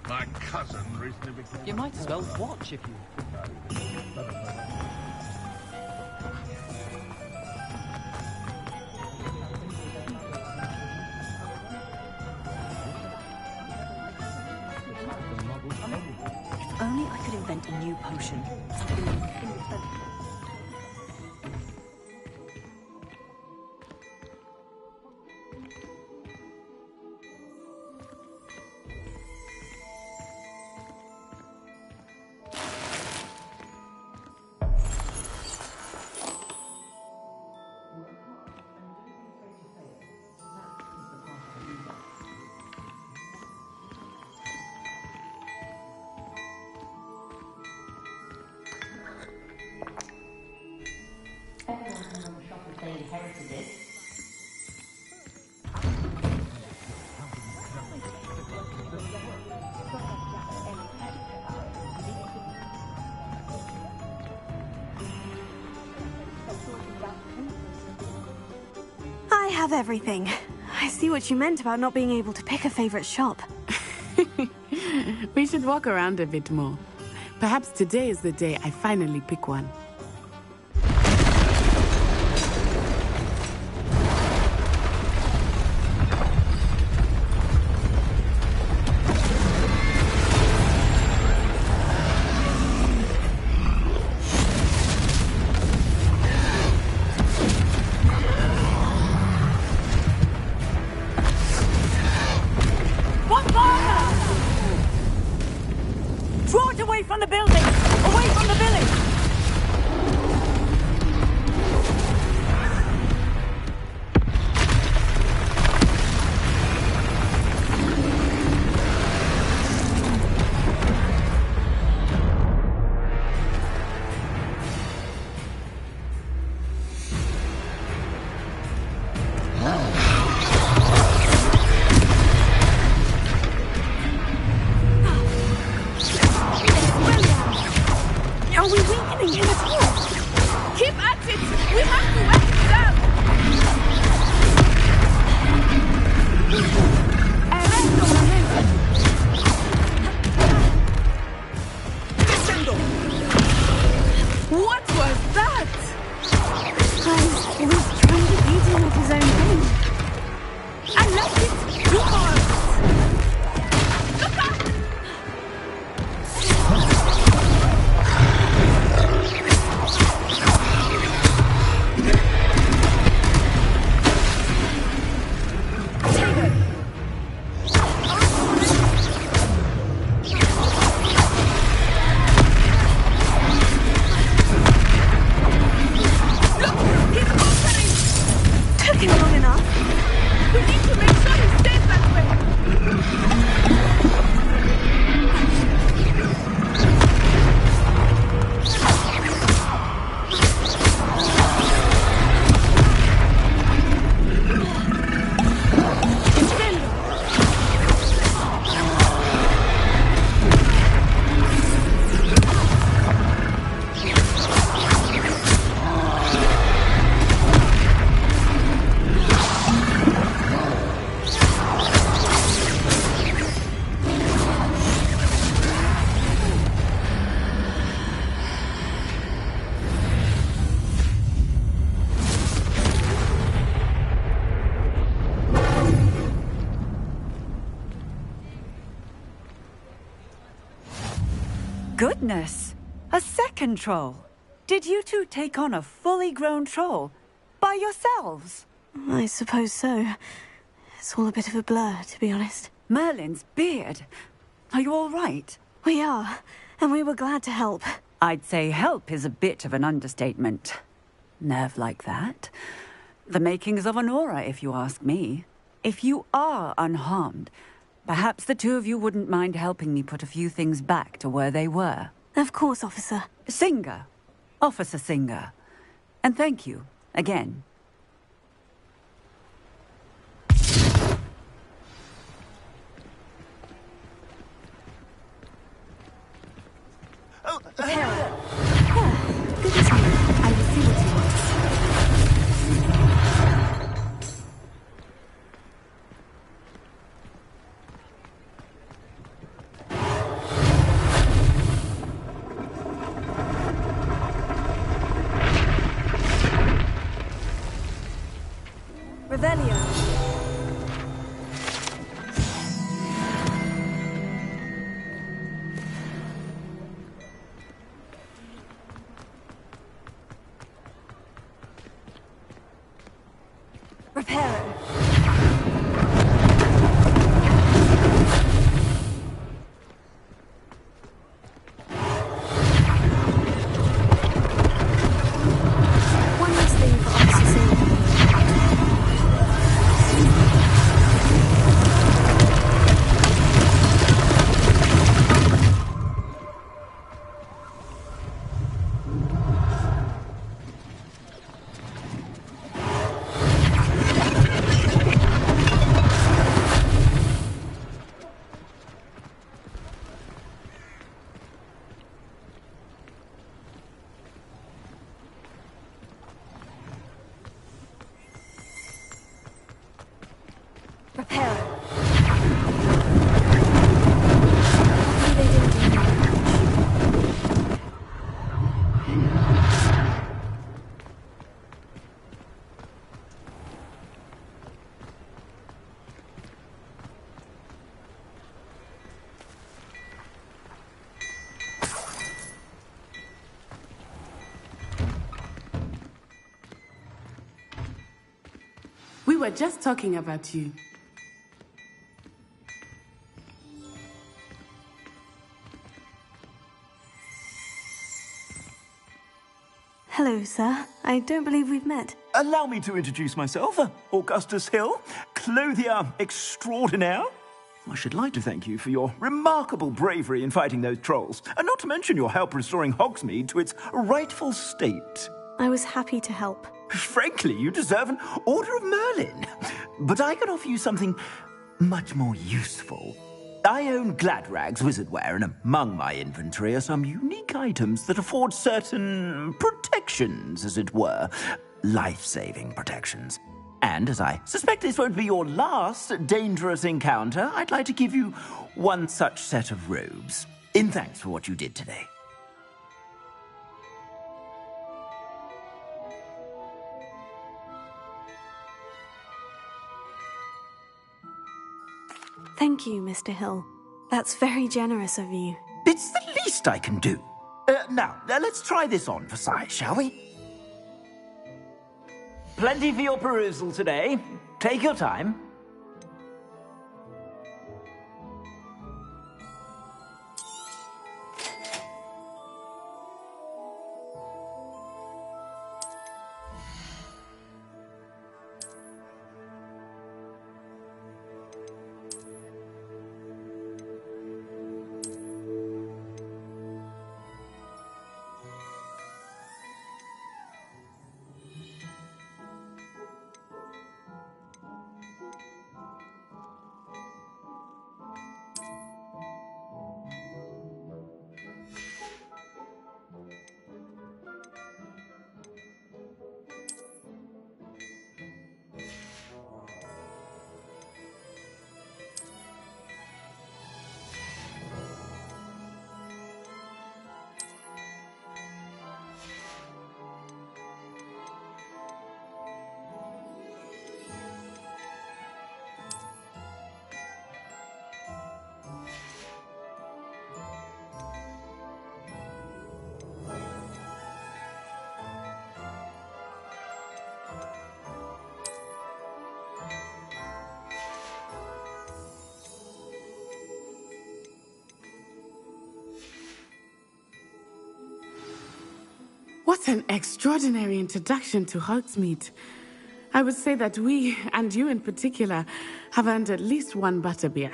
My cousin recently became... You might as well watch if you... If only I could invent a new potion. I have everything. I see what you meant about not being able to pick a favorite shop. We should walk around a bit more. Perhaps today is the day I finally pick one. Draw it away from the building! Away from the village! Are we weakening him at all? Keep at it! We have to wear it down! What was that? He was trying to beat him with his own thing. I left it too far! Look out! goodness! A second troll! Did you two take on a fully grown troll? By yourselves? I suppose so. It's all a bit of a blur, to be honest. Merlin's beard. Are you all right? We are, and we were glad to help. I'd say help is a bit of an understatement. Nerve like that. The makings of an aura, if you ask me. If you are unharmed, perhaps the two of you wouldn't mind helping me put a few things back to where they were. Of course, officer. Singer. Officer Singer. And thank you, again. Good evening. I will see what you want. Revelio. Reparo. One last thing for Officer Singer. Reparo. Hopefully they didn't do any damage. We were just talking about you. Hello, sir. I don't believe we've met. Allow me to introduce myself, Augustus Hill, clothier extraordinaire. I should like to thank you for your remarkable bravery in fighting those trolls, and not to mention your help restoring Hogsmeade to its rightful state. I was happy to help. Frankly, you deserve an Order of Merlin. But I can offer you something much more useful. I own Gladrag's wizardware, and among my inventory are some unique items that afford certain protections, as it were. Life-saving protections. And as I suspect this won't be your last dangerous encounter, I'd like to give you one such set of robes, in thanks for what you did today. Thank you, Mr. Hill. That's very generous of you. It's the least I can do. Now, let's try this on for size, shall we? Plenty for your perusal today. Take your time. What an extraordinary introduction to Hogsmeade. I would say that we, and you in particular, have earned at least one butterbeer.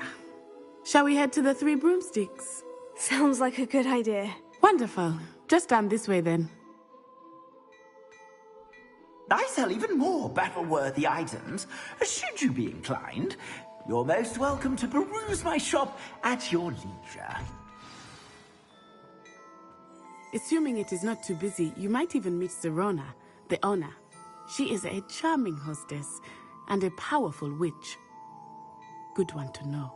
Shall we head to the Three Broomsticks? Sounds like a good idea. Wonderful. Just down this way then. I sell even more battle-worthy items. Should you be inclined, you're most welcome to peruse my shop at your leisure. Assuming it is not too busy, you might even meet Serona, the owner. She is a charming hostess and a powerful witch. Good one to know.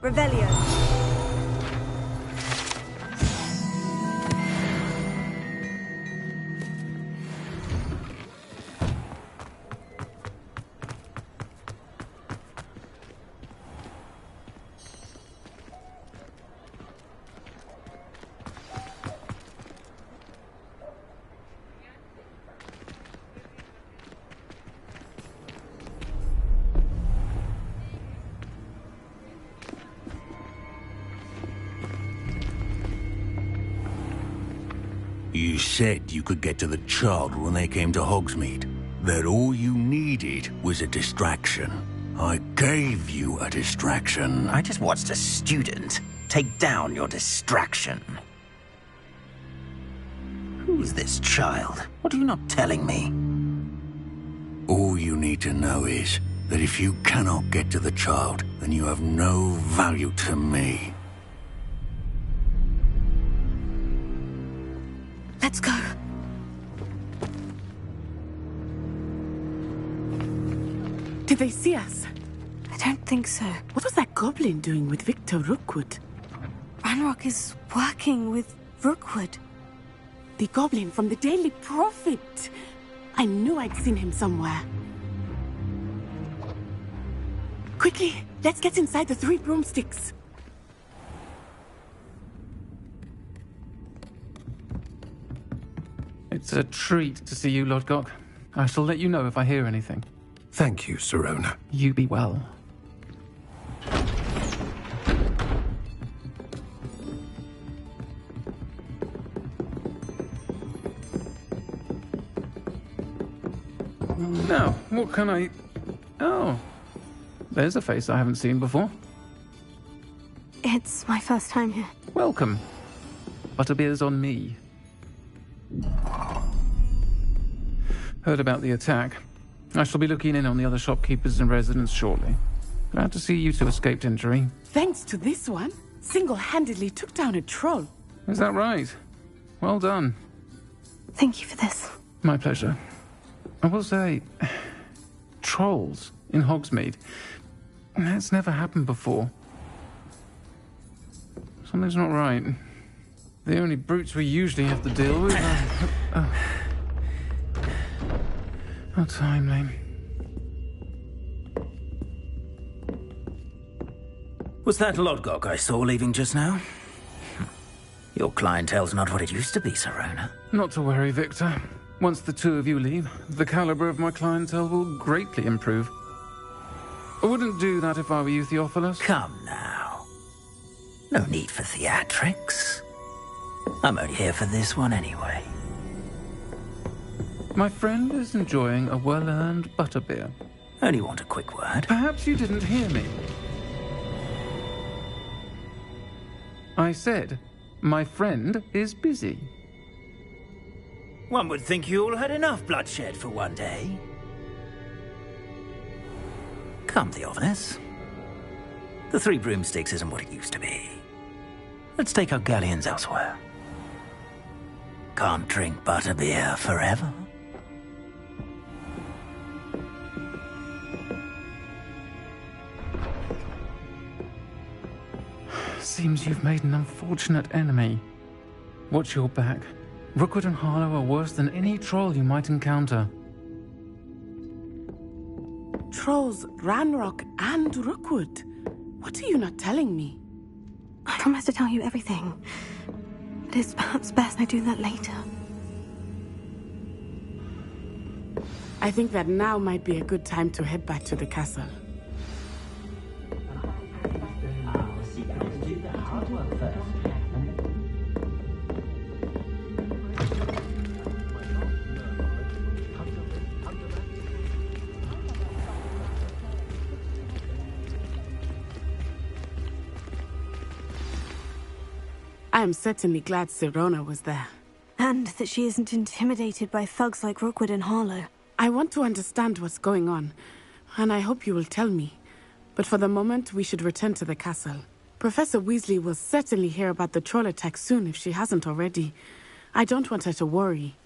Revelio. You said you could get to the child when they came to Hogsmeade. That all you needed was a distraction. I gave you a distraction. I just watched a student take down your distraction. Who's this child? What are you not telling me? All you need to know is that if you cannot get to the child, then you have no value to me. Let's go. Did they see us? I don't think so. What was that goblin doing with Victor Rookwood? Ranrock is working with Rookwood. The goblin from the Daily Prophet. I knew I'd seen him somewhere. Quickly, let's get inside the Three Broomsticks. It's a treat to see you, Lodgok. I shall let you know if I hear anything. Thank you, Serona. You be well. Now, what can I... Oh, there's a face I haven't seen before. It's my first time here. Welcome. Butterbeer's on me. Heard about the attack. I shall be looking in on the other shopkeepers and residents shortly. Glad to see you two escaped injury. Thanks to this one, single-handedly took down a troll. Is that right? Well done. Thank you for this. My pleasure. I will say, trolls in Hogsmeade. That's never happened before. Something's not right. The only brutes we usually have to deal with are... How timely. Was that Lodgok I saw leaving just now? Your clientele's not what it used to be, Serona. Not to worry, Victor. Once the two of you leave, the caliber of my clientele will greatly improve. I wouldn't do that if I were you, Theophilus. Come now. No need for theatrics. I'm only here for this one anyway. My friend is enjoying a well-earned butterbeer. Only want a quick word. Perhaps you didn't hear me. I said, my friend is busy. One would think you all had enough bloodshed for one day. Come, Theophilus. The Three Broomsticks isn't what it used to be. Let's take our galleons elsewhere. Can't drink butterbeer forever. Seems you've made an unfortunate enemy. Watch your back. Rookwood and Harlow are worse than any troll you might encounter. Trolls, Ranrock, and Rookwood. What are you not telling me? I promised to tell you everything. It is perhaps best I do that later. I think that now might be a good time to head back to the castle. I am certainly glad Serona was there. And that she isn't intimidated by thugs like Rookwood and Harlow. I want to understand what's going on, and I hope you will tell me. But for the moment, we should return to the castle. Professor Weasley will certainly hear about the troll attack soon if she hasn't already. I don't want her to worry.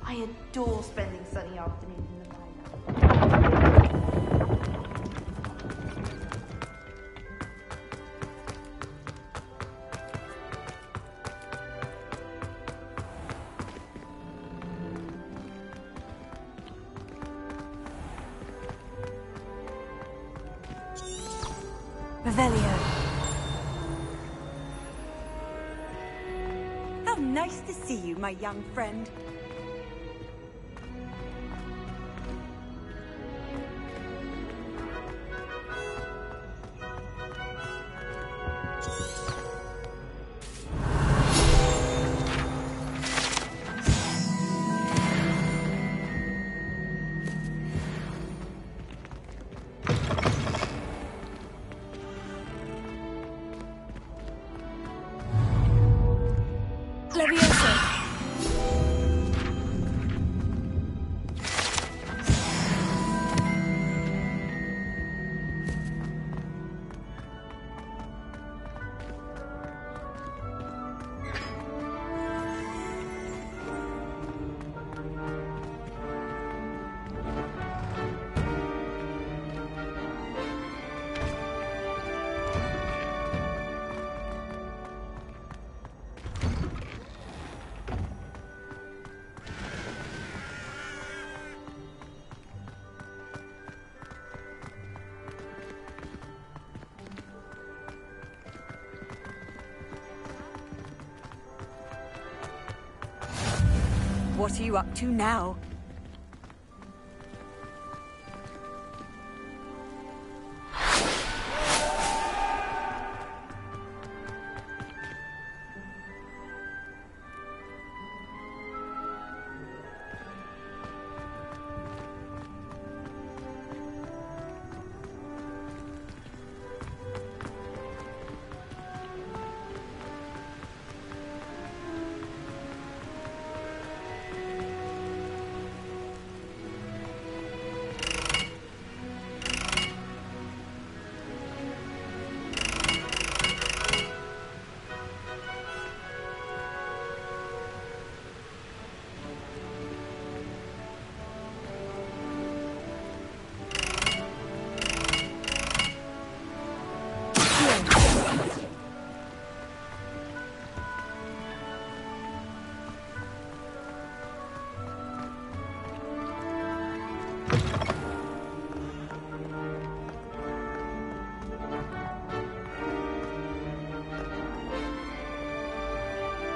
I adore spending sunny afternoons in the Vine. Revelio. How nice to see you, my young friend. What are you up to now?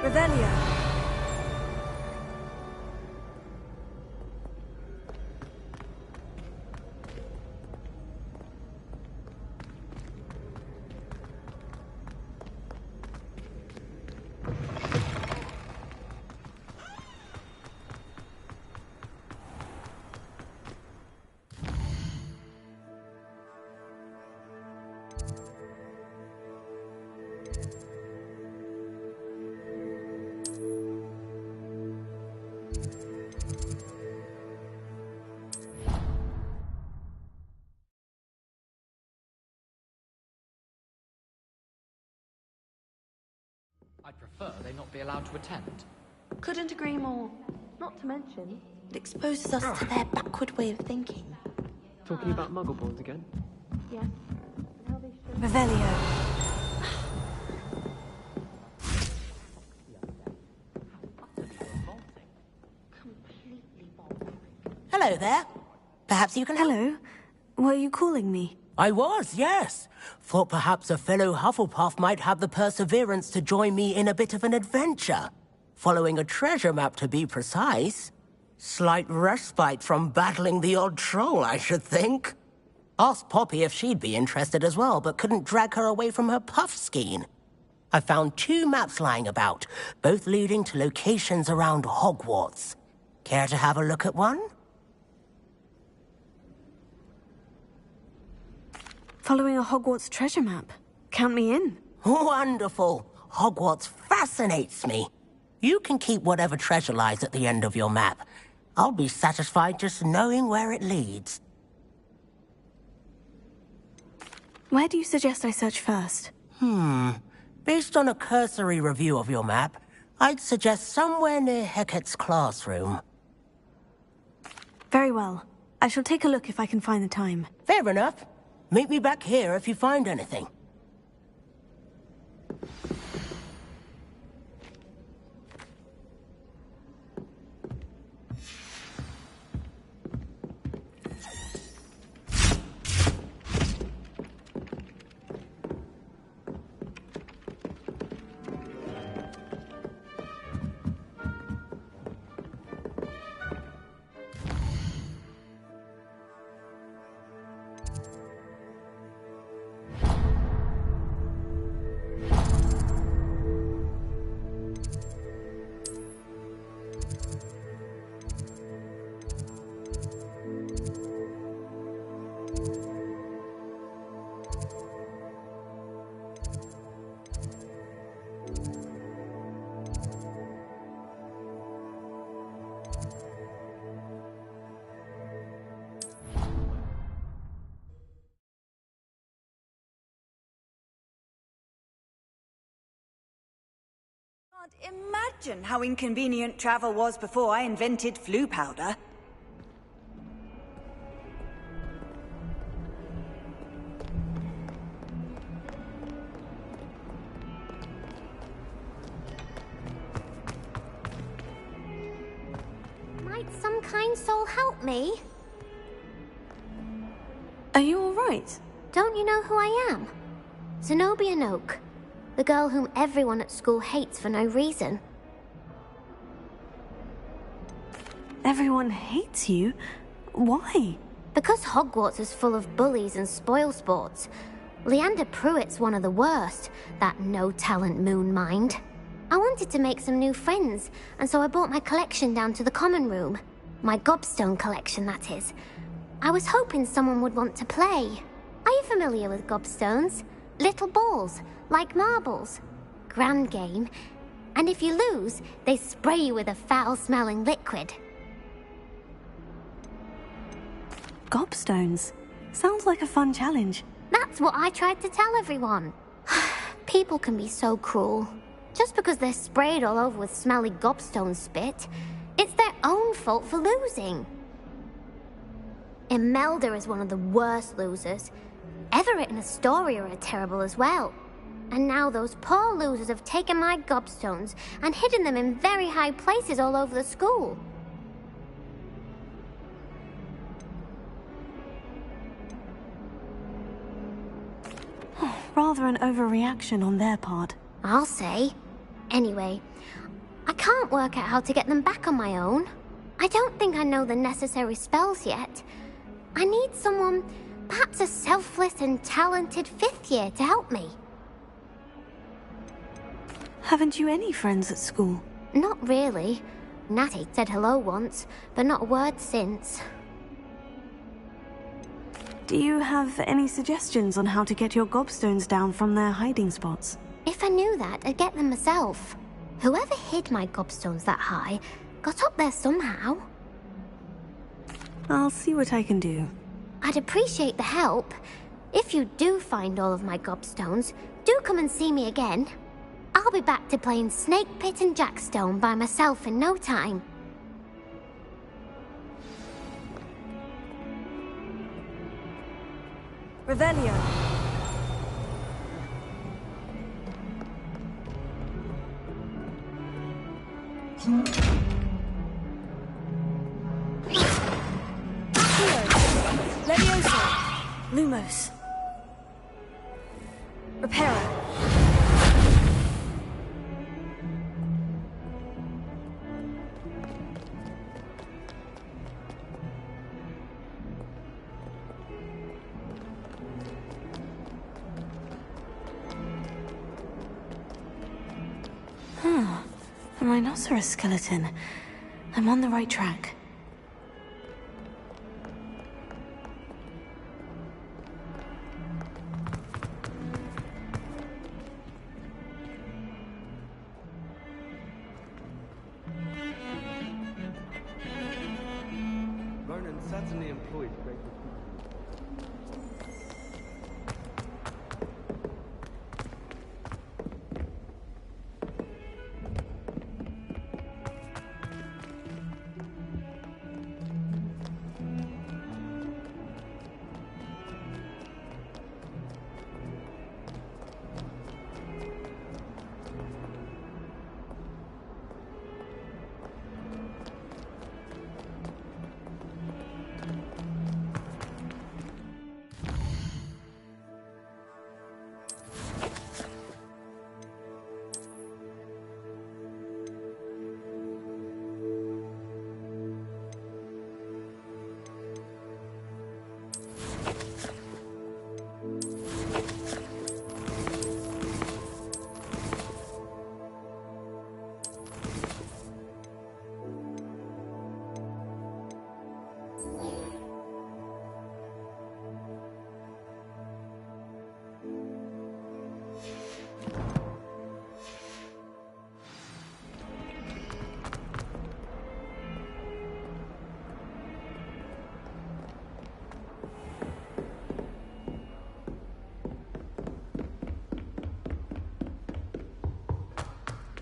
Revelio. I'd prefer they not be allowed to attend. Couldn't agree more. Not to mention, it exposes us to their backward way of thinking. Talking about muggleborns again? Yeah. Revelio. Hello there. Perhaps you can help. Hello. Were you calling me? I was, yes. Thought perhaps a fellow Hufflepuff might have the perseverance to join me in a bit of an adventure. Following a treasure map, to be precise. Slight respite from battling the odd troll, I should think. Asked Poppy if she'd be interested as well, but couldn't drag her away from her puff skein. I found 2 maps lying about, both leading to locations around Hogwarts. Care to have a look at one? Following a Hogwarts treasure map. Count me in. Wonderful. Hogwarts fascinates me. You can keep whatever treasure lies at the end of your map. I'll be satisfied just knowing where it leads. Where do you suggest I search first? Based on a cursory review of your map, I'd suggest somewhere near Hecat's classroom. Very well. I shall take a look if I can find the time. Fair enough. Meet me back here if you find anything. Can't imagine how inconvenient travel was before I invented flu powder. Might some kind soul help me? Are you all right? Don't you know who I am? Zenobia Noak. The girl whom everyone at school hates for no reason. Everyone hates you? Why? Because Hogwarts is full of bullies and spoilsports. Leander Pruitt's one of the worst, that no-talent moon mind. I wanted to make some new friends, and so I brought my collection down to the common room. My gobstone collection, that is. I was hoping someone would want to play. Are you familiar with gobstones? Little balls, like marbles. Grand game. And if you lose, they spray you with a foul-smelling liquid. Gobstones. Sounds like a fun challenge. That's what I tried to tell everyone. People can be so cruel. Just because they're sprayed all over with smelly gobstone spit, it's their own fault for losing. Imelda is one of the worst losers. Everett and Astoria are terrible as well. And now those poor losers have taken my gobstones and hidden them in very high places all over the school. Rather an overreaction on their part. I'll say. Anyway, I can't work out how to get them back on my own. I don't think I know the necessary spells yet. I need someone, perhaps a selfless and talented 5th year to help me. Haven't you any friends at school? Not really. Natty said hello once, but not a word since. Do you have any suggestions on how to get your gobstones down from their hiding spots? If I knew that, I'd get them myself. Whoever hid my gobstones that high got up there somehow. I'll see what I can do. I'd appreciate the help. If you do find all of my gobstones, do come and see me again. I'll be back to playing Snake Pit and Jackstone by myself in no time. Revelio. Leviosa. Lumos. Reparo. A rhinoceros skeleton. I'm on the right track. Vernon certainly employed great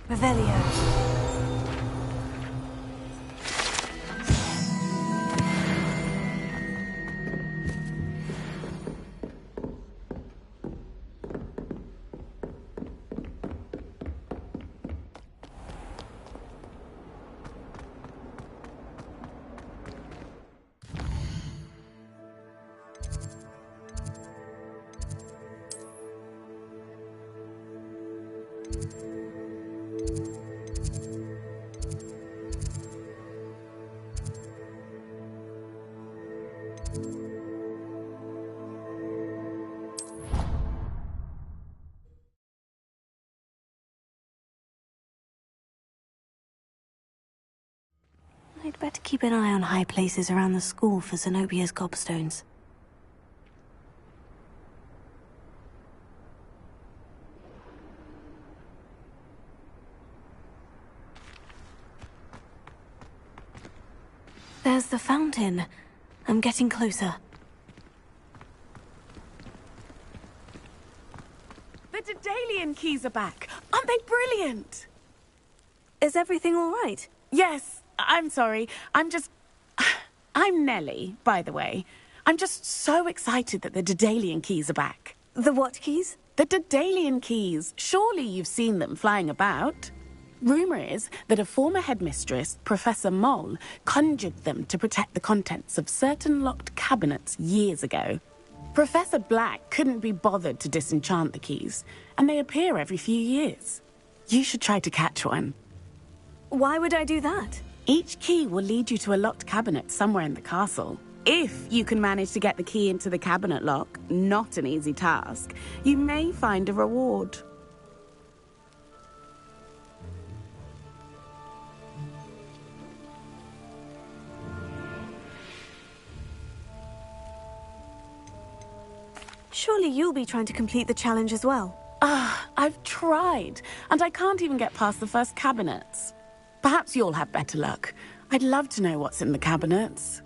Revelio. Better keep an eye on high places around the school for Zenobia's gobstones. There's the fountain. I'm getting closer. The Daedalian keys are back. Aren't they brilliant? Is everything all right? Yes. I'm sorry. I'm Nellie, by the way. I'm just so excited that the Daedalian keys are back. The what keys? The Daedalian keys. Surely you've seen them flying about. Rumour is that a former headmistress, Professor Moll, conjured them to protect the contents of certain locked cabinets years ago. Professor Black couldn't be bothered to disenchant the keys, and they appear every few years. You should try to catch one. Why would I do that? Each key will lead you to a locked cabinet somewhere in the castle. If you can manage to get the key into the cabinet lock, not an easy task, you may find a reward. Surely you'll be trying to complete the challenge as well. I've tried, and I can't even get past the first cabinets. Perhaps you'll have better luck. I'd love to know what's in the cabinets.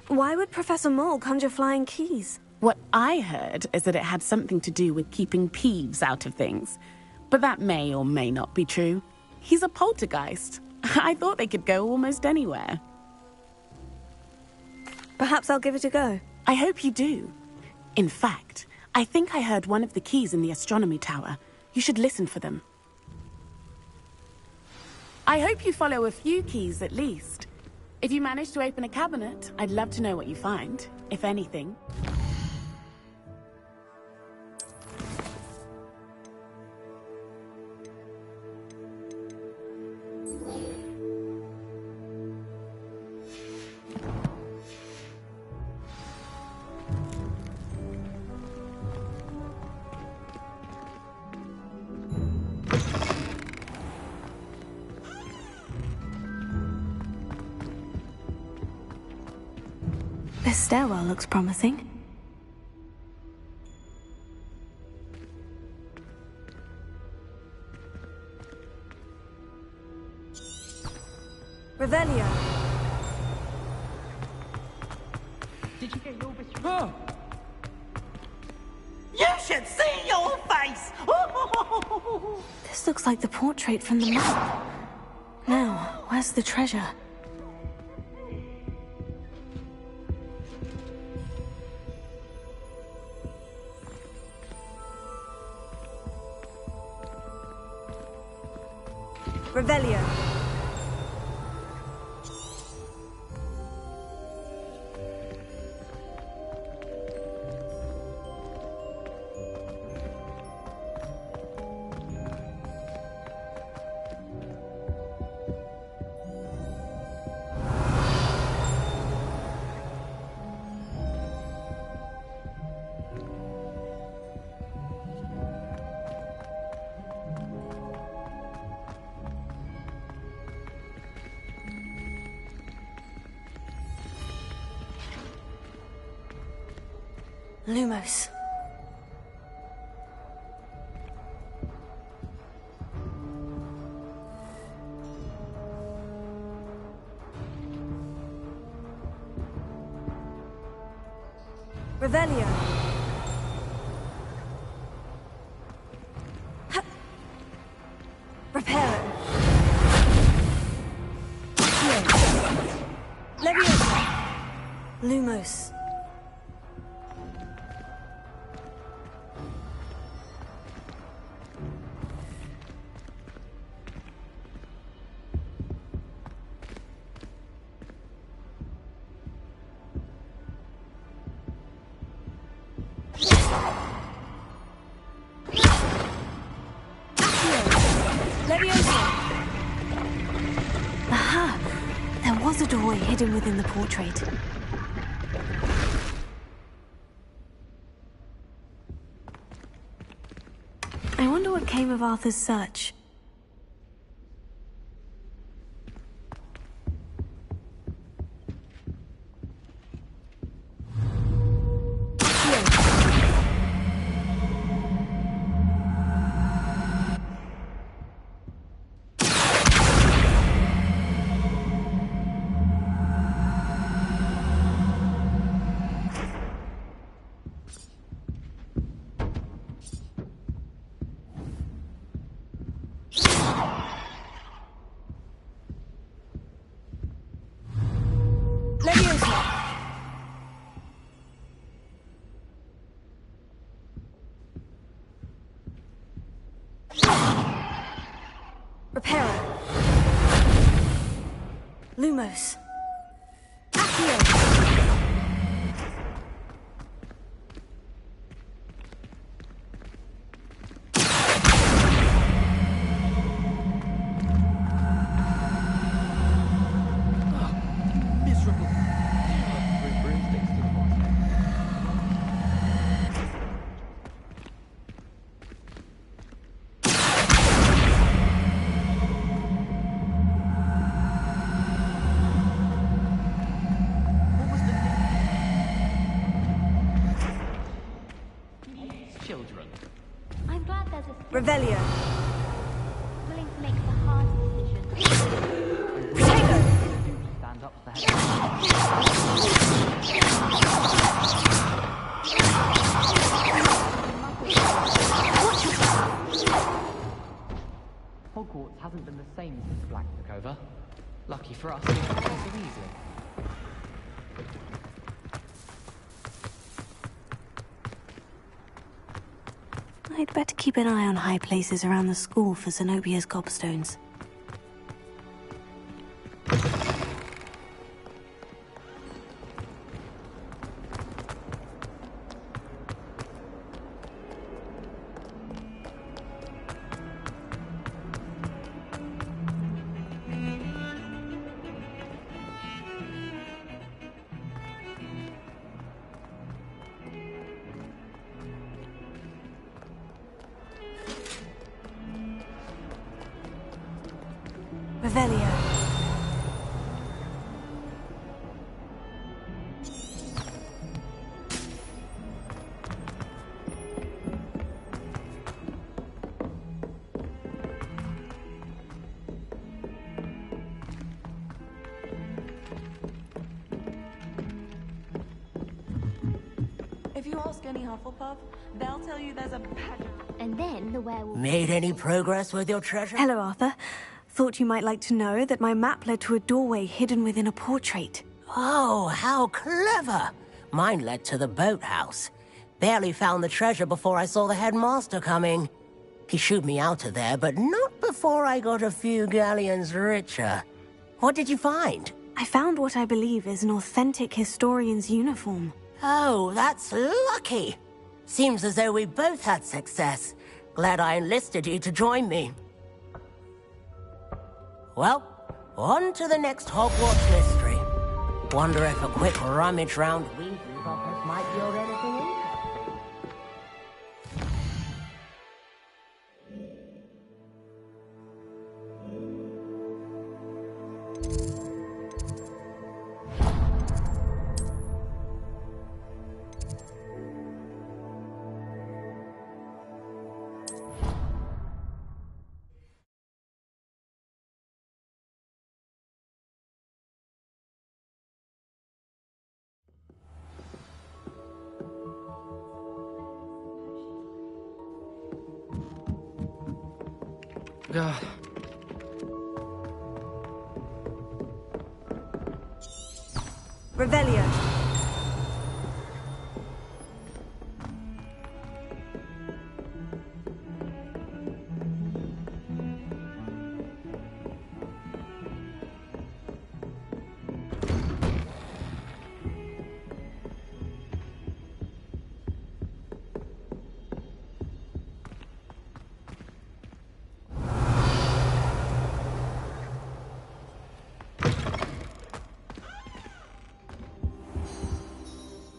Why would Professor Moll conjure flying keys? What I heard is that it had something to do with keeping Peeves out of things. But that may or may not be true. He's a poltergeist. I thought they could go almost anywhere. Perhaps I'll give it a go. I hope you do. In fact, I think I heard one of the keys in the astronomy tower. You should listen for them. I hope you follow a few keys at least. If you manage to open a cabinet, I'd love to know what you find, if anything. This stairwell looks promising. Revelio. Did you get your bit? You should see your face! This looks like the portrait from the map. Now, where's the treasure? Revelio. Lumos. Revelio. Reparo. Leviosa. Lumos. Aha! There was a doorway hidden within the portrait. I wonder what came of Arthur's search. Reparo. Lumos. Accio. Miserable. Three broomsticks to the boss. Children. I'm glad there's a Revelio. willing to make the hard decisions. Stand up for Hogwarts hasn't been the same since Black took over. Lucky for us, it's so easy. I'd better keep an eye on high places around the school for Zenobia's gobstones. Revelio. If you ask any Hufflepuff, they'll tell you there's a pageant. And then the werewolf... Made any progress with your treasure? Hello, Arthur. Thought you might like to know that my map led to a doorway hidden within a portrait. Oh, how clever! Mine led to the boathouse. Barely found the treasure before I saw the headmaster coming. He shooed me out of there, but not before I got a few galleons richer. What did you find? I found what I believe is an authentic historian's uniform. Oh, that's lucky. Seems as though we both had success. Glad I enlisted you to join me. Well, on to the next Hogwarts mystery. Wonder if a quick rummage round Weasley's office might yield anything interesting. God. Revelio.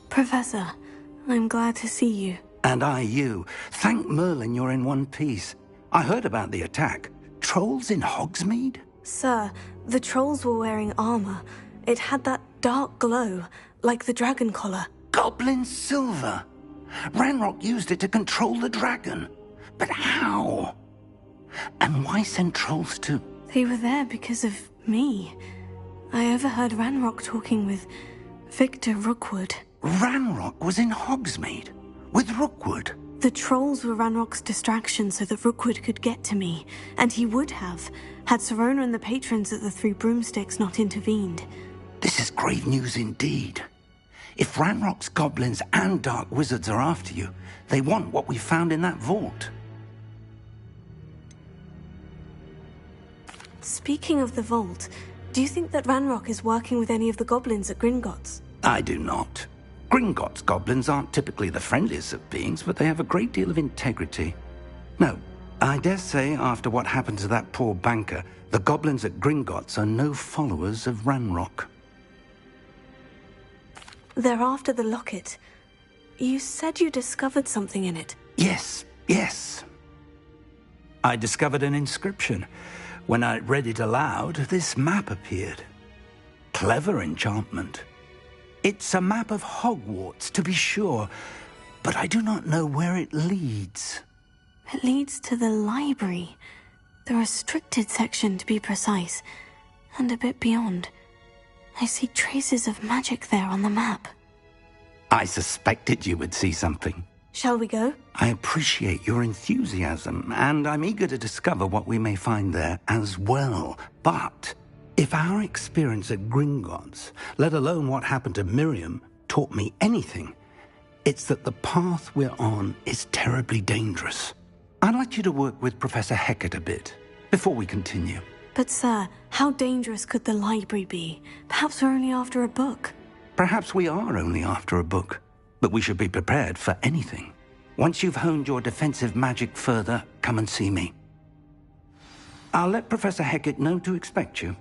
Professor, I'm glad to see you. And I you. Thank Merlin you're in one piece. I heard about the attack. Trolls in Hogsmeade? Sir, the trolls were wearing armor. It had that dark glow, like the dragon collar. Goblin silver! Ranrock used it to control the dragon. But how? And why send trolls to... They were there because of me. I overheard Ranrock talking with Victor Rookwood. Ranrock was in Hogsmeade? With Rookwood? The trolls were Ranrock's distraction so that Rookwood could get to me. And he would have, had Sirona and the patrons at the Three Broomsticks not intervened. This is grave news indeed. If Ranrock's goblins and dark wizards are after you, they want what we found in that vault. Speaking of the vault, do you think that Ranrock is working with any of the goblins at Gringotts? I do not. Gringotts goblins aren't typically the friendliest of beings, but they have a great deal of integrity. No, I dare say after what happened to that poor banker, the goblins at Gringotts are no followers of Ranrock. They're after the locket. You said you discovered something in it. Yes. I discovered an inscription. When I read it aloud, this map appeared. Clever enchantment. It's a map of Hogwarts, to be sure, but I do not know where it leads. It leads to the library. The restricted section, to be precise, and a bit beyond. I see traces of magic there on the map. I suspected you would see something. Shall we go? I appreciate your enthusiasm, and I'm eager to discover what we may find there as well. But if our experience at Gringotts, let alone what happened to Miriam, taught me anything, it's that the path we're on is terribly dangerous. I'd like you to work with Professor Hecat a bit before we continue. But, sir, how dangerous could the library be? Perhaps we're only after a book. Perhaps we are only after a book, but we should be prepared for anything. Once you've honed your defensive magic further, come and see me. I'll let Professor Hecat know to expect you.